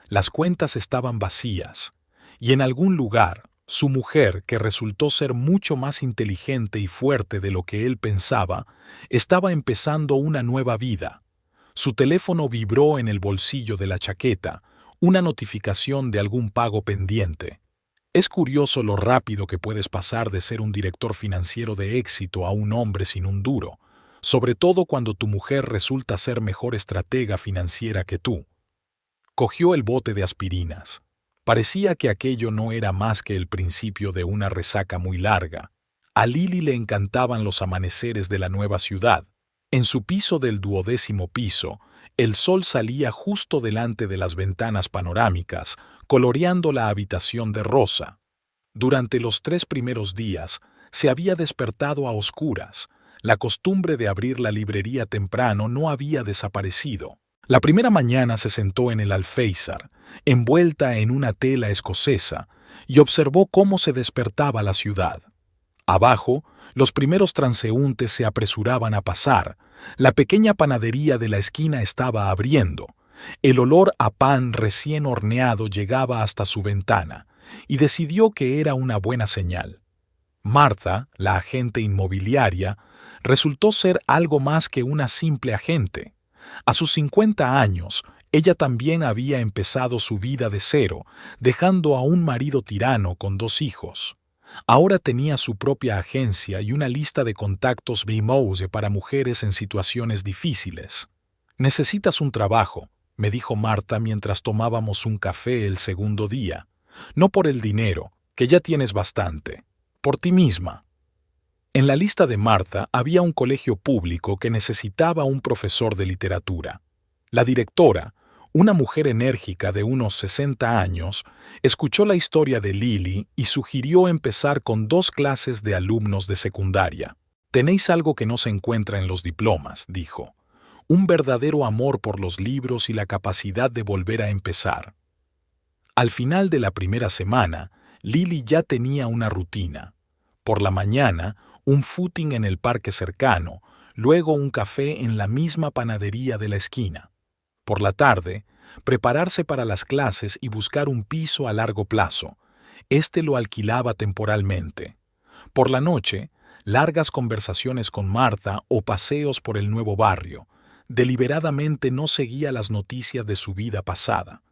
Las cuentas estaban vacías. Y en algún lugar, su mujer, que resultó ser mucho más inteligente y fuerte de lo que él pensaba, estaba empezando una nueva vida. Su teléfono vibró en el bolsillo de la chaqueta, una notificación de algún pago pendiente. Es curioso lo rápido que puedes pasar de ser un director financiero de éxito a un hombre sin un duro, sobre todo cuando tu mujer resulta ser mejor estratega financiera que tú. Cogió el bote de aspirinas. Parecía que aquello no era más que el principio de una resaca muy larga. A Lily le encantaban los amaneceres de la nueva ciudad. En su piso del 12º piso, el sol salía justo delante de las ventanas panorámicas, coloreando la habitación de rosa. Durante los 3 primeros días, se había despertado a oscuras. La costumbre de abrir la librería temprano no había desaparecido. La primera mañana se sentó en el alféizar, envuelta en una tela escocesa, y observó cómo se despertaba la ciudad. Abajo, los primeros transeúntes se apresuraban a pasar. La pequeña panadería de la esquina estaba abriendo. El olor a pan recién horneado llegaba hasta su ventana, y decidió que era una buena señal. Martha, la agente inmobiliaria, resultó ser algo más que una simple agente. A sus 50 años, ella también había empezado su vida de cero, dejando a un marido tirano con 2 hijos. Ahora tenía su propia agencia y una lista de contactos BMOs para mujeres en situaciones difíciles. «Necesitas un trabajo», me dijo Marta mientras tomábamos un café el segundo día. No por el dinero, que ya tienes bastante. Por ti misma. En la lista de Marta había un colegio público que necesitaba un profesor de literatura. La directora, una mujer enérgica de unos 60 años, escuchó la historia de Lily y sugirió empezar con 2 clases de alumnos de secundaria. Tenéis algo que no se encuentra en los diplomas, dijo. Un verdadero amor por los libros y la capacidad de volver a empezar. Al final de la primera semana, Lily ya tenía una rutina. Por la mañana, un footing en el parque cercano, luego un café en la misma panadería de la esquina. Por la tarde, prepararse para las clases y buscar un piso a largo plazo. Este lo alquilaba temporalmente. Por la noche, largas conversaciones con Marta o paseos por el nuevo barrio. Deliberadamente no seguía las noticias de su vida pasada.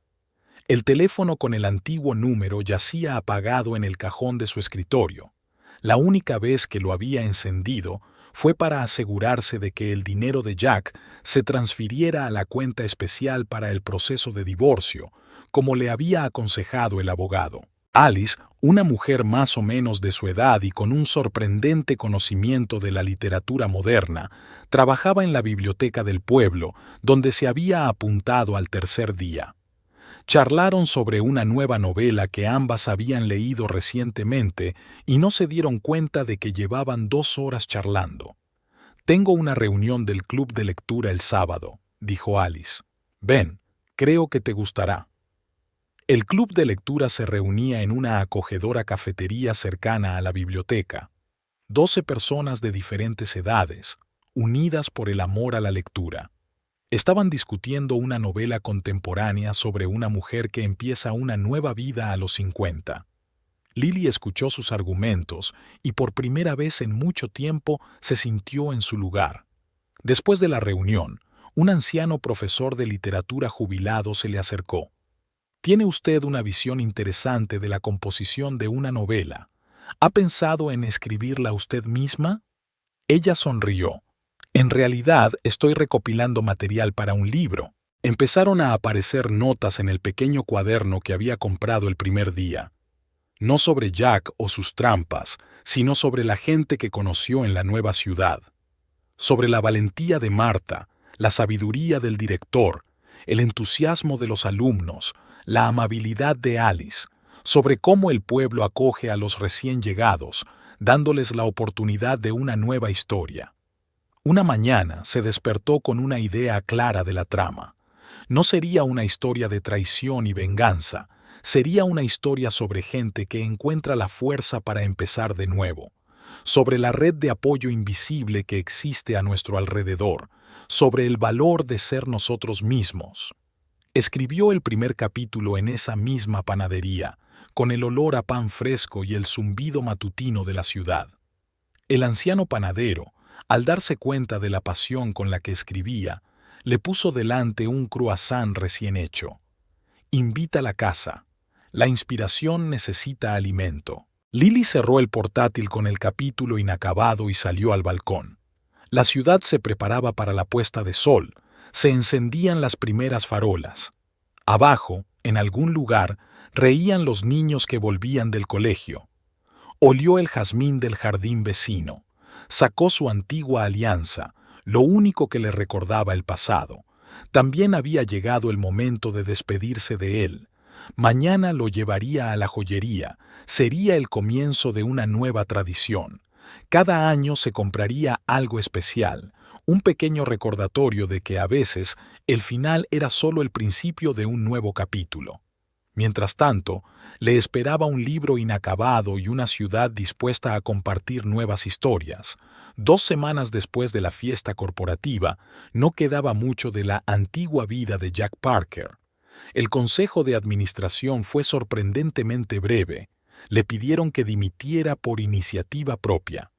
El teléfono con el antiguo número yacía apagado en el cajón de su escritorio. La única vez que lo había encendido fue para asegurarse de que el dinero de Jack se transfiriera a la cuenta especial para el proceso de divorcio, como le había aconsejado el abogado. Alice, una mujer más o menos de su edad y con un sorprendente conocimiento de la literatura moderna, trabajaba en la biblioteca del pueblo, donde se había apuntado al tercer día. Charlaron sobre una nueva novela que ambas habían leído recientemente y no se dieron cuenta de que llevaban 2 horas charlando. «Tengo una reunión del club de lectura el sábado», dijo Alice. «Ven, creo que te gustará». El club de lectura se reunía en una acogedora cafetería cercana a la biblioteca. 12 personas de diferentes edades, unidas por el amor a la lectura. Estaban discutiendo una novela contemporánea sobre una mujer que empieza una nueva vida a los 50. Lily escuchó sus argumentos y por primera vez en mucho tiempo se sintió en su lugar. Después de la reunión, un anciano profesor de literatura jubilado se le acercó. «Tiene usted una visión interesante de la composición de una novela. ¿Ha pensado en escribirla usted misma?» Ella sonrió. «En realidad, estoy recopilando material para un libro». Empezaron a aparecer notas en el pequeño cuaderno que había comprado el primer día. No sobre Jack o sus trampas, sino sobre la gente que conoció en la nueva ciudad. Sobre la valentía de Marta, la sabiduría del director, el entusiasmo de los alumnos, la amabilidad de Alice, sobre cómo el pueblo acoge a los recién llegados, dándoles la oportunidad de una nueva historia. Una mañana se despertó con una idea clara de la trama. No sería una historia de traición y venganza, sería una historia sobre gente que encuentra la fuerza para empezar de nuevo, sobre la red de apoyo invisible que existe a nuestro alrededor, sobre el valor de ser nosotros mismos. Escribió el primer capítulo en esa misma panadería, con el olor a pan fresco y el zumbido matutino de la ciudad. El anciano panadero, al darse cuenta de la pasión con la que escribía, le puso delante un croissant recién hecho. «Invita a la casa. La inspiración necesita alimento». Lily cerró el portátil con el capítulo inacabado y salió al balcón. La ciudad se preparaba para la puesta de sol. Se encendían las primeras farolas. Abajo, en algún lugar, reían los niños que volvían del colegio. Olió el jazmín del jardín vecino. Sacó su antigua alianza, lo único que le recordaba el pasado. También había llegado el momento de despedirse de él. Mañana lo llevaría a la joyería. Sería el comienzo de una nueva tradición. Cada año se compraría algo especial, un pequeño recordatorio de que a veces el final era solo el principio de un nuevo capítulo. Mientras tanto, le esperaba un libro inacabado y una ciudad dispuesta a compartir nuevas historias. 2 semanas después de la fiesta corporativa, no quedaba mucho de la antigua vida de Jack Parker. El consejo de administración fue sorprendentemente breve. Le pidieron que dimitiera por iniciativa propia.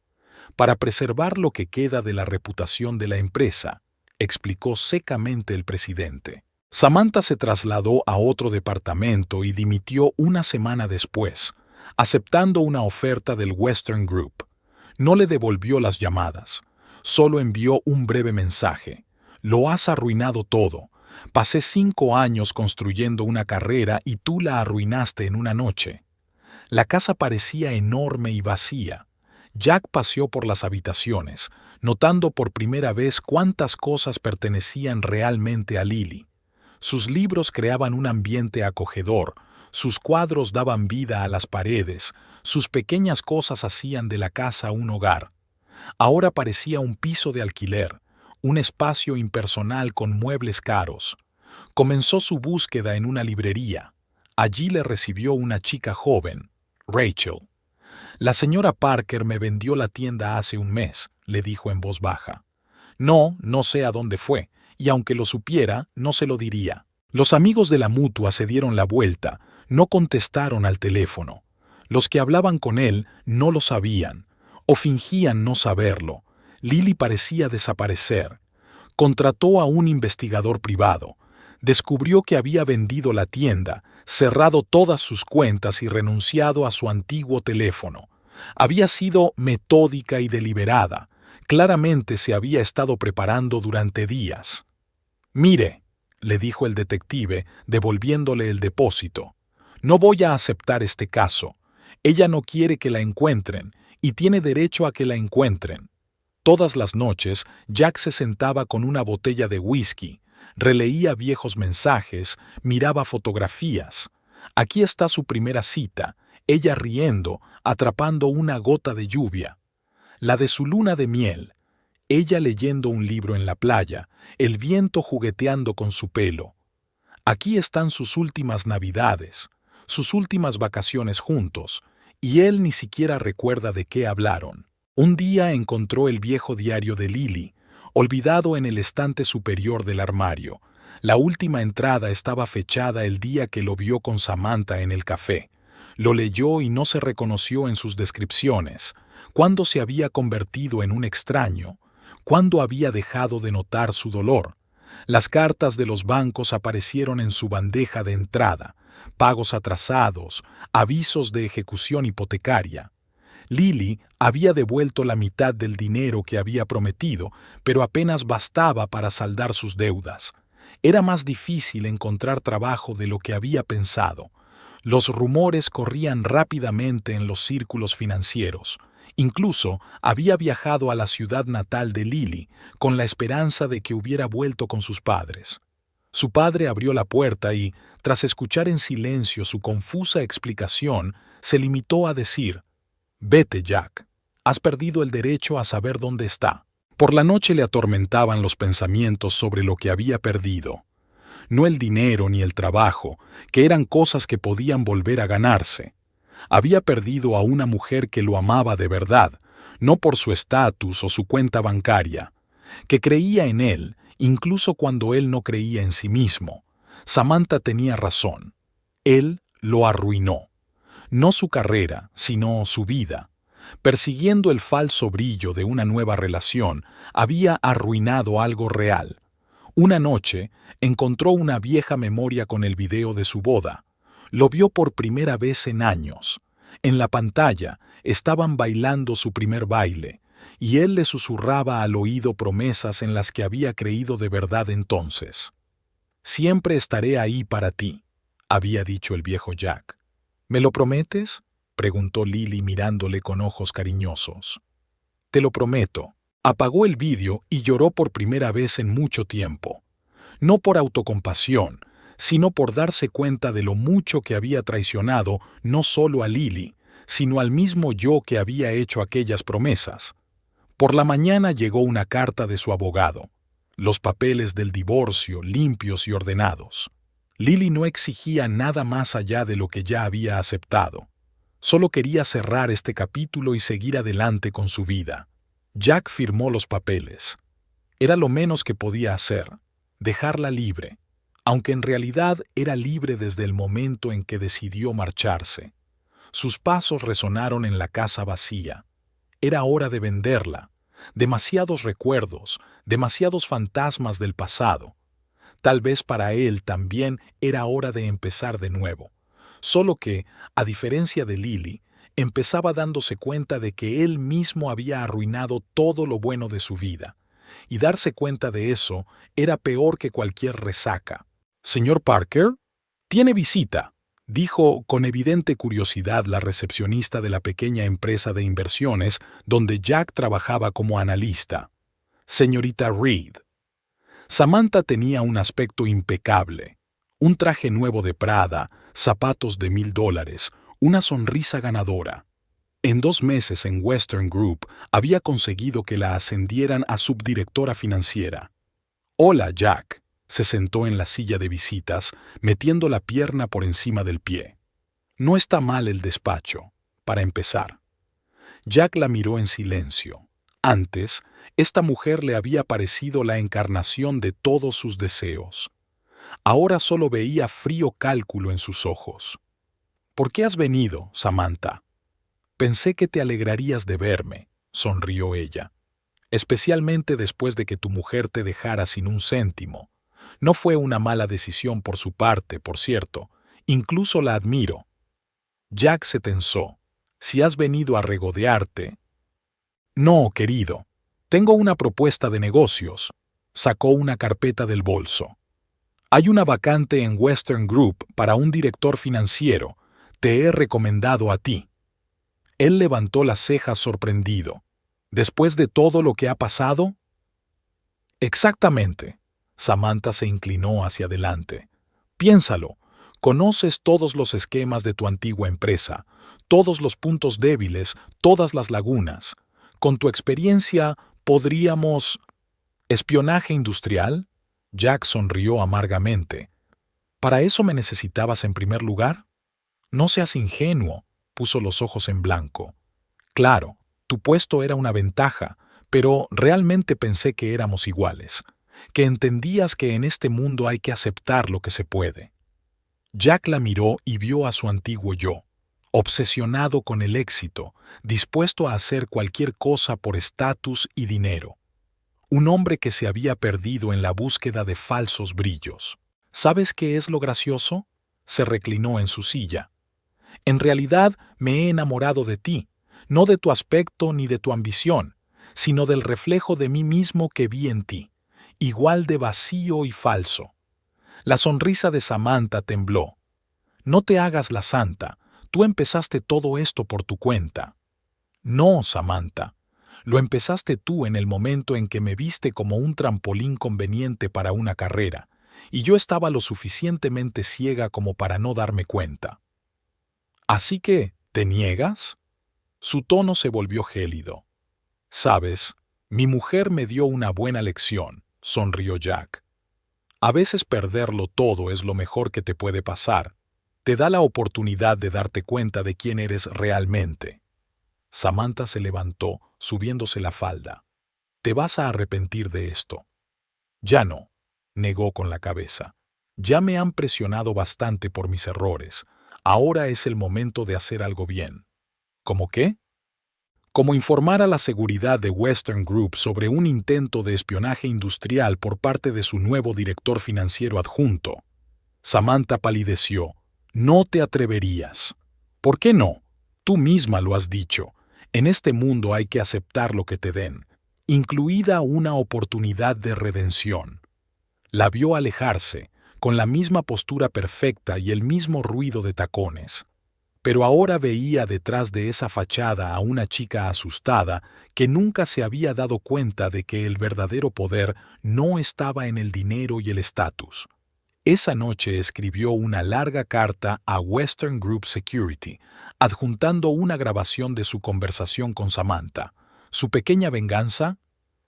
«Para preservar lo que queda de la reputación de la empresa», explicó secamente el presidente. Samantha se trasladó a otro departamento y dimitió una semana después, aceptando una oferta del Western Group. No le devolvió las llamadas, solo envió un breve mensaje. «Lo has arruinado todo. Pasé 5 años construyendo una carrera y tú la arruinaste en una noche. La casa parecía enorme y vacía. Jack paseó por las habitaciones, notando por primera vez cuántas cosas pertenecían realmente a Lily. Sus libros creaban un ambiente acogedor, sus cuadros daban vida a las paredes, sus pequeñas cosas hacían de la casa un hogar. Ahora parecía un piso de alquiler, un espacio impersonal con muebles caros. Comenzó su búsqueda en una librería. Allí le recibió una chica joven, Rachel. «La señora Parker me vendió la tienda hace un mes», le dijo en voz baja. No sé a dónde fue, y aunque lo supiera, no se lo diría. Los amigos de la mutua se dieron la vuelta, no contestaron al teléfono. Los que hablaban con él no lo sabían, o fingían no saberlo. Lily parecía desaparecer. Contrató a un investigador privado. Descubrió que había vendido la tienda, cerrado todas sus cuentas y renunciado a su antiguo teléfono. Había sido metódica y deliberada. Claramente se había estado preparando durante días. «Mire», le dijo el detective, devolviéndole el depósito, «no voy a aceptar este caso. Ella no quiere que la encuentren, y tiene derecho a que la encuentren». Todas las noches, Jack se sentaba con una botella de whisky, releía viejos mensajes, miraba fotografías. Aquí está su primera cita, ella riendo, atrapando una gota de lluvia. La de su luna de miel, ella leyendo un libro en la playa, el viento jugueteando con su pelo. Aquí están sus últimas navidades, sus últimas vacaciones juntos, y él ni siquiera recuerda de qué hablaron. Un día encontró el viejo diario de Lily, olvidado en el estante superior del armario. La última entrada estaba fechada el día que lo vio con Samantha en el café. Lo leyó y no se reconoció en sus descripciones. ¿Cuándo se había convertido en un extraño? ¿Cuándo había dejado de notar su dolor? Las cartas de los bancos aparecieron en su bandeja de entrada, pagos atrasados, avisos de ejecución hipotecaria. Lily había devuelto la mitad del dinero que había prometido, pero apenas bastaba para saldar sus deudas. Era más difícil encontrar trabajo de lo que había pensado. Los rumores corrían rápidamente en los círculos financieros. Incluso había viajado a la ciudad natal de Lily con la esperanza de que hubiera vuelto con sus padres. Su padre abrió la puerta y, tras escuchar en silencio su confusa explicación, se limitó a decir: «Vete, Jack. Has perdido el derecho a saber dónde está». Por la noche le atormentaban los pensamientos sobre lo que había perdido. No el dinero ni el trabajo, que eran cosas que podían volver a ganarse. Había perdido a una mujer que lo amaba de verdad, no por su estatus o su cuenta bancaria, que creía en él, incluso cuando él no creía en sí mismo. Samantha tenía razón. Él lo arruinó. No su carrera, sino su vida. Persiguiendo el falso brillo de una nueva relación, había arruinado algo real. Una noche, encontró una vieja memoria con el video de su boda. Lo vio por primera vez en años. En la pantalla estaban bailando su primer baile, y él le susurraba al oído promesas en las que había creído de verdad entonces. «Siempre estaré ahí para ti», había dicho el viejo Jack. «¿Me lo prometes?», preguntó Lily mirándole con ojos cariñosos. «Te lo prometo». Apagó el vídeo y lloró por primera vez en mucho tiempo. No por autocompasión, sino por darse cuenta de lo mucho que había traicionado no solo a Lily, sino al mismo yo que había hecho aquellas promesas. Por la mañana llegó una carta de su abogado. Los papeles del divorcio limpios y ordenados. Lily no exigía nada más allá de lo que ya había aceptado. Solo quería cerrar este capítulo y seguir adelante con su vida. Jack firmó los papeles. Era lo menos que podía hacer, dejarla libre, aunque en realidad era libre desde el momento en que decidió marcharse. Sus pasos resonaron en la casa vacía. Era hora de venderla. Demasiados recuerdos, demasiados fantasmas del pasado. Tal vez para él también era hora de empezar de nuevo. Solo que, a diferencia de Lily, empezaba dándose cuenta de que él mismo había arruinado todo lo bueno de su vida. y darse cuenta de eso era peor que cualquier resaca. «Señor Parker, tiene visita», dijo con evidente curiosidad la recepcionista de la pequeña empresa de inversiones donde Jack trabajaba como analista. «Señorita Reed». Samantha tenía un aspecto impecable. Un traje nuevo de Prada, zapatos de $1000, una sonrisa ganadora. En 2 meses en Western Group había conseguido que la ascendieran a subdirectora financiera. «Hola, Jack», se sentó en la silla de visitas, metiendo la pierna por encima del pie. «No está mal el despacho, para empezar». Jack la miró en silencio. Antes, esta mujer le había parecido la encarnación de todos sus deseos. Ahora solo veía frío cálculo en sus ojos. «¿Por qué has venido, Samantha?» «Pensé que te alegrarías de verme», sonrió ella. «Especialmente después de que tu mujer te dejara sin un céntimo. No fue una mala decisión por su parte, por cierto. Incluso la admiro». Jack se tensó. «Si has venido a regodearte...» «No, querido. Tengo una propuesta de negocios». Sacó una carpeta del bolso. «Hay una vacante en Western Group para un director financiero. Te he recomendado a ti». Él levantó las cejas sorprendido. «¿Después de todo lo que ha pasado?» «Exactamente». Samantha se inclinó hacia adelante. «Piénsalo. Conoces todos los esquemas de tu antigua empresa, todos los puntos débiles, todas las lagunas. Con tu experiencia, podríamos... ¿Espionaje industrial?» Jack sonrió amargamente. «¿Para eso me necesitabas en primer lugar?» «No seas ingenuo», puso los ojos en blanco. «Claro, tu puesto era una ventaja, pero realmente pensé que éramos iguales, que entendías que en este mundo hay que aceptar lo que se puede». Jack la miró y vio a su antiguo yo, obsesionado con el éxito, dispuesto a hacer cualquier cosa por estatus y dinero. Un hombre que se había perdido en la búsqueda de falsos brillos. ¿Sabes qué es lo gracioso?, se reclinó en su silla. «En realidad me he enamorado de ti, no de tu aspecto ni de tu ambición, sino del reflejo de mí mismo que vi en ti, igual de vacío y falso». La sonrisa de Samantha tembló. «No te hagas la santa, tú empezaste todo esto por tu cuenta». «No, Samantha, lo empezaste tú en el momento en que me viste como un trampolín conveniente para una carrera, y yo estaba lo suficientemente ciega como para no darme cuenta». «¿Así que, te niegas?» Su tono se volvió gélido. «Sabes, mi mujer me dio una buena lección», sonrió Jack. «A veces perderlo todo es lo mejor que te puede pasar. Te da la oportunidad de darte cuenta de quién eres realmente». Samantha se levantó, subiéndose la falda. «Te vas a arrepentir de esto». «Ya no», negó con la cabeza. «Ya me han presionado bastante por mis errores. Ahora es el momento de hacer algo bien». ¿Cómo qué? «Como informar a la seguridad de Western Group sobre un intento de espionaje industrial por parte de su nuevo director financiero adjunto». Samantha palideció. «No te atreverías». «¿Por qué no? Tú misma lo has dicho. En este mundo hay que aceptar lo que te den, incluida una oportunidad de redención». La vio alejarse, con la misma postura perfecta y el mismo ruido de tacones. Pero ahora veía detrás de esa fachada a una chica asustada que nunca se había dado cuenta de que el verdadero poder no estaba en el dinero y el estatus. Esa noche escribió una larga carta a Western Group Security, adjuntando una grabación de su conversación con Samantha. ¿Su pequeña venganza?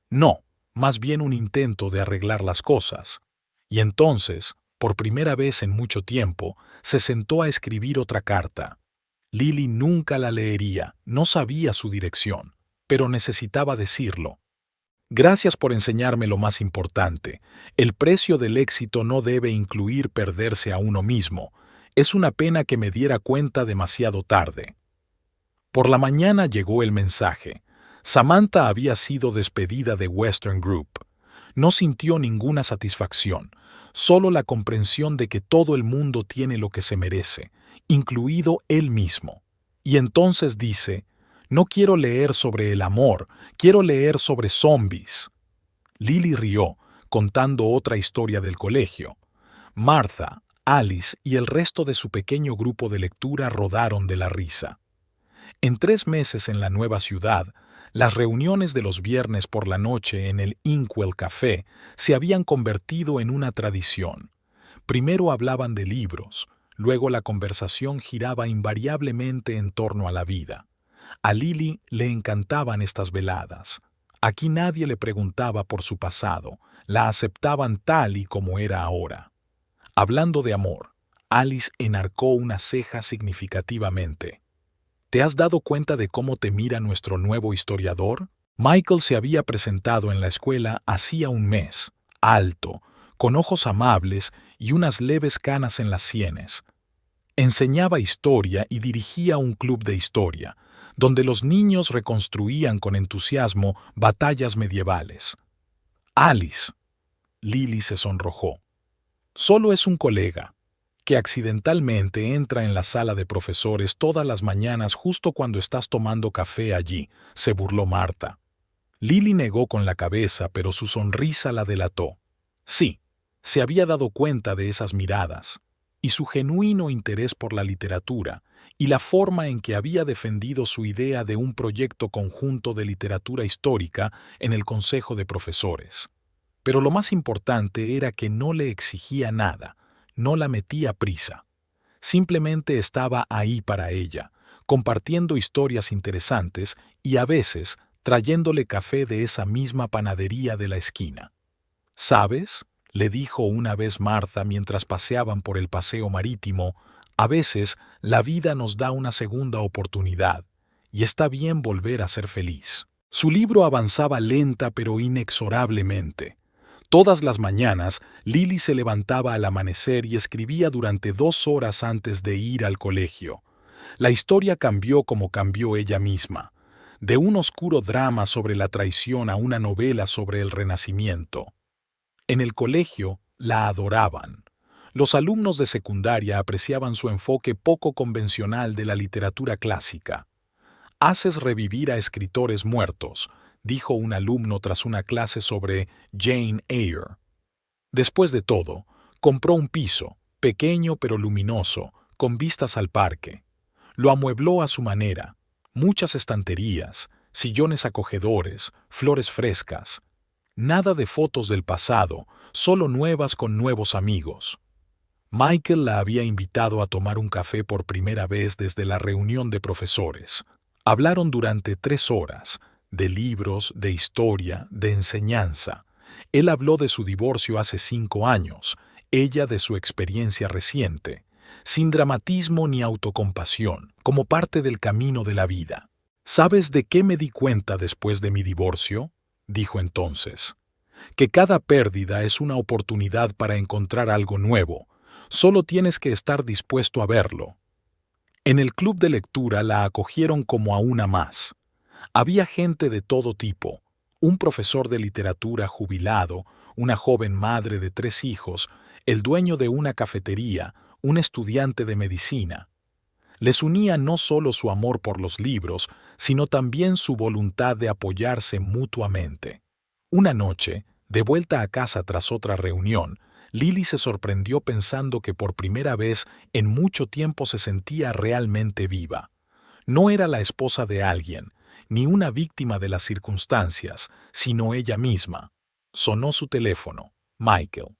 No, más bien un intento de arreglar las cosas. Y entonces, por primera vez en mucho tiempo, se sentó a escribir otra carta. Lily nunca la leería, no sabía su dirección, pero necesitaba decirlo. «Gracias por enseñarme lo más importante. El precio del éxito no debe incluir perderse a uno mismo. Es una pena que me diera cuenta demasiado tarde». Por la mañana llegó el mensaje. Samantha había sido despedida de Western Group. No sintió ninguna satisfacción, solo la comprensión de que todo el mundo tiene lo que se merece, incluido él mismo. Y entonces dice: «No quiero leer sobre el amor, quiero leer sobre zombies». Lily rió, contando otra historia del colegio. Martha, Alice y el resto de su pequeño grupo de lectura rodaron de la risa. En 3 meses en la nueva ciudad, las reuniones de los viernes por la noche en el Inkwell Café se habían convertido en una tradición. Primero hablaban de libros, luego la conversación giraba invariablemente en torno a la vida. A Lily le encantaban estas veladas. Aquí nadie le preguntaba por su pasado, la aceptaban tal y como era ahora. Hablando de amor, Alice enarcó una ceja significativamente. ¿Te has dado cuenta de cómo te mira nuestro nuevo historiador? Michael se había presentado en la escuela hacía un mes, alto, con ojos amables y unas leves canas en las sienes. Enseñaba historia y dirigía un club de historia, donde los niños reconstruían con entusiasmo batallas medievales. Alice. Lily se sonrojó. Solo es un colega, que accidentalmente entra en la sala de profesores todas las mañanas justo cuando estás tomando café allí, se burló Marta. Lily negó con la cabeza, pero su sonrisa la delató. Sí, se había dado cuenta de esas miradas, y su genuino interés por la literatura, y la forma en que había defendido su idea de un proyecto conjunto de literatura histórica en el Consejo de Profesores. Pero lo más importante era que no le exigía nada, no la metía prisa. Simplemente estaba ahí para ella, compartiendo historias interesantes y a veces trayéndole café de esa misma panadería de la esquina. ¿Sabes?, le dijo una vez Martha mientras paseaban por el paseo marítimo, a veces la vida nos da una segunda oportunidad, y está bien volver a ser feliz. Su libro avanzaba lenta pero inexorablemente. Todas las mañanas, Lily se levantaba al amanecer y escribía durante 2 horas antes de ir al colegio. La historia cambió como cambió ella misma, de un oscuro drama sobre la traición a una novela sobre el Renacimiento. En el colegio la adoraban. Los alumnos de secundaria apreciaban su enfoque poco convencional de la literatura clásica. «Haces revivir a escritores muertos», dijo un alumno tras una clase sobre Jane Eyre. Después de todo, compró un piso, pequeño pero luminoso, con vistas al parque. Lo amuebló a su manera, muchas estanterías, sillones acogedores, flores frescas. Nada de fotos del pasado, solo nuevas con nuevos amigos. Michael la había invitado a tomar un café por primera vez desde la reunión de profesores. Hablaron durante 3 horas, de libros, de historia, de enseñanza. Él habló de su divorcio hace 5 años, ella de su experiencia reciente, sin dramatismo ni autocompasión, como parte del camino de la vida. ¿Sabes de qué me di cuenta después de mi divorcio?, dijo entonces. Que cada pérdida es una oportunidad para encontrar algo nuevo. Solo tienes que estar dispuesto a verlo. En el club de lectura la acogieron como a una más. Había gente de todo tipo, un profesor de literatura jubilado, una joven madre de 3 hijos, el dueño de una cafetería, un estudiante de medicina. Les unía no solo su amor por los libros, sino también su voluntad de apoyarse mutuamente. Una noche, de vuelta a casa tras otra reunión, Lily se sorprendió pensando que por primera vez en mucho tiempo se sentía realmente viva. No era la esposa de alguien, ni una víctima de las circunstancias, sino ella misma. Sonó su teléfono. Michael.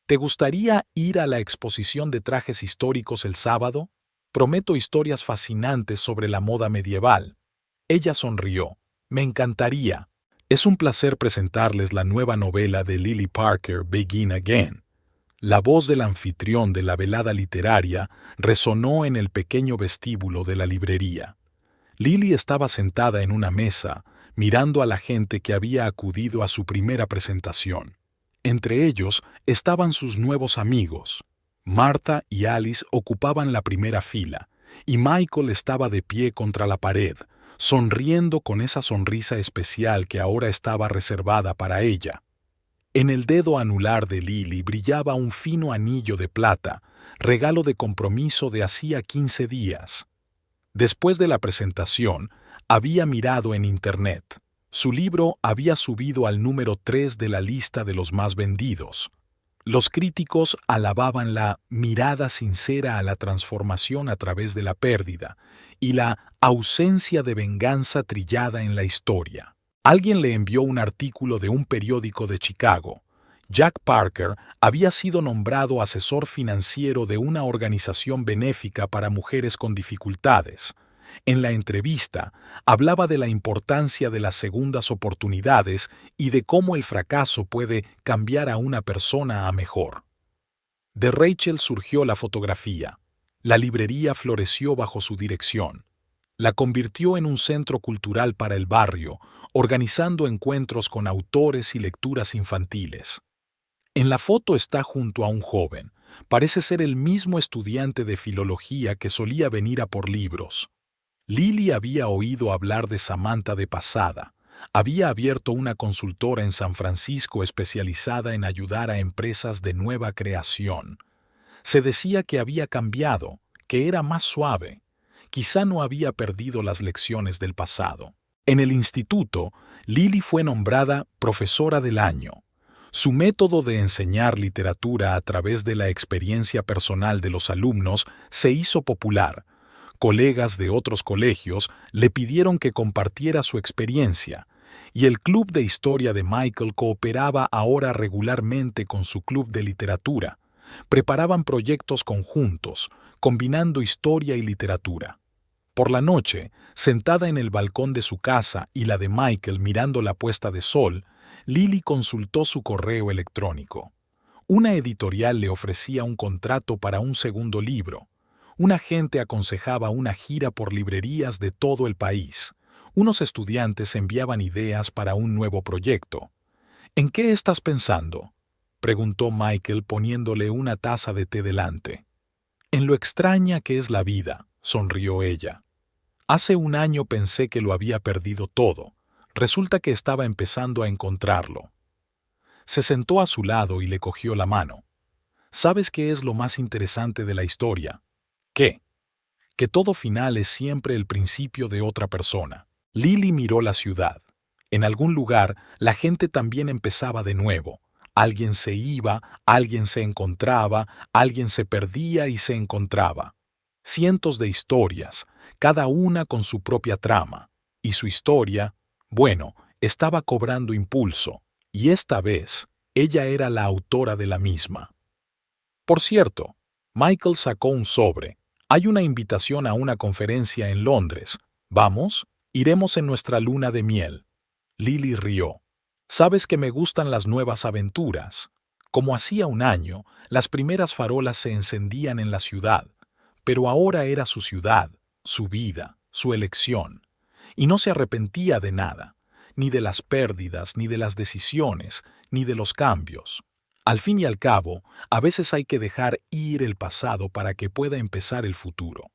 ¿Te gustaría ir a la exposición de trajes históricos el sábado? Prometo historias fascinantes sobre la moda medieval. Ella sonrió. Me encantaría. Es un placer presentarles la nueva novela de Lily Parker, Begin Again. La voz del anfitrión de la velada literaria resonó en el pequeño vestíbulo de la librería. Lily estaba sentada en una mesa, mirando a la gente que había acudido a su primera presentación. Entre ellos estaban sus nuevos amigos. Martha y Alice ocupaban la primera fila, y Michael estaba de pie contra la pared, sonriendo con esa sonrisa especial que ahora estaba reservada para ella. En el dedo anular de Lily brillaba un fino anillo de plata, regalo de compromiso de hacía 15 días. Después de la presentación, había mirado en Internet. Su libro había subido al número 3 de la lista de los más vendidos. Los críticos alababan la mirada sincera a la transformación a través de la pérdida y la ausencia de venganza trillada en la historia. Alguien le envió un artículo de un periódico de Chicago. Jack Parker había sido nombrado asesor financiero de una organización benéfica para mujeres con dificultades. En la entrevista, hablaba de la importancia de las segundas oportunidades y de cómo el fracaso puede cambiar a una persona a mejor. De Rachel surgió la fotografía. La librería floreció bajo su dirección. La convirtió en un centro cultural para el barrio, organizando encuentros con autores y lecturas infantiles. En la foto está junto a un joven. Parece ser el mismo estudiante de filología que solía venir a por libros. Lily había oído hablar de Samantha de pasada. Había abierto una consultora en San Francisco especializada en ayudar a empresas de nueva creación. Se decía que había cambiado, que era más suave. Quizá no había perdido las lecciones del pasado. En el instituto, Lily fue nombrada profesora del año. Su método de enseñar literatura a través de la experiencia personal de los alumnos se hizo popular. Colegas de otros colegios le pidieron que compartiera su experiencia, y el Club de Historia de Michael cooperaba ahora regularmente con su club de literatura. Preparaban proyectos conjuntos, combinando historia y literatura. Por la noche, sentada en el balcón de su casa y la de Michael mirando la puesta de sol, Lily consultó su correo electrónico. Una editorial le ofrecía un contrato para un segundo libro. Un agente aconsejaba una gira por librerías de todo el país. Unos estudiantes enviaban ideas para un nuevo proyecto. ¿En qué estás pensando?, preguntó Michael poniéndole una taza de té delante. En lo extraña que es la vida, sonrió ella. Hace un año pensé que lo había perdido todo. Resulta que estaba empezando a encontrarlo. Se sentó a su lado y le cogió la mano. ¿Sabes qué es lo más interesante de la historia? ¿Qué? Que todo final es siempre el principio de otra persona. Lily miró la ciudad. En algún lugar, la gente también empezaba de nuevo. Alguien se iba, alguien se encontraba, alguien se perdía y se encontraba. Cientos de historias, cada una con su propia trama. Y su historia, bueno, estaba cobrando impulso. Y esta vez, ella era la autora de la misma. Por cierto, Michael sacó un sobre. Hay una invitación a una conferencia en Londres. ¿Vamos? Iremos en nuestra luna de miel. Lily rió. Sabes que me gustan las nuevas aventuras. Como hacía un año, las primeras farolas se encendían en la ciudad, pero ahora era su ciudad, su vida, su elección. Y no se arrepentía de nada, ni de las pérdidas, ni de las decisiones, ni de los cambios. Al fin y al cabo, a veces hay que dejar ir el pasado para que pueda empezar el futuro.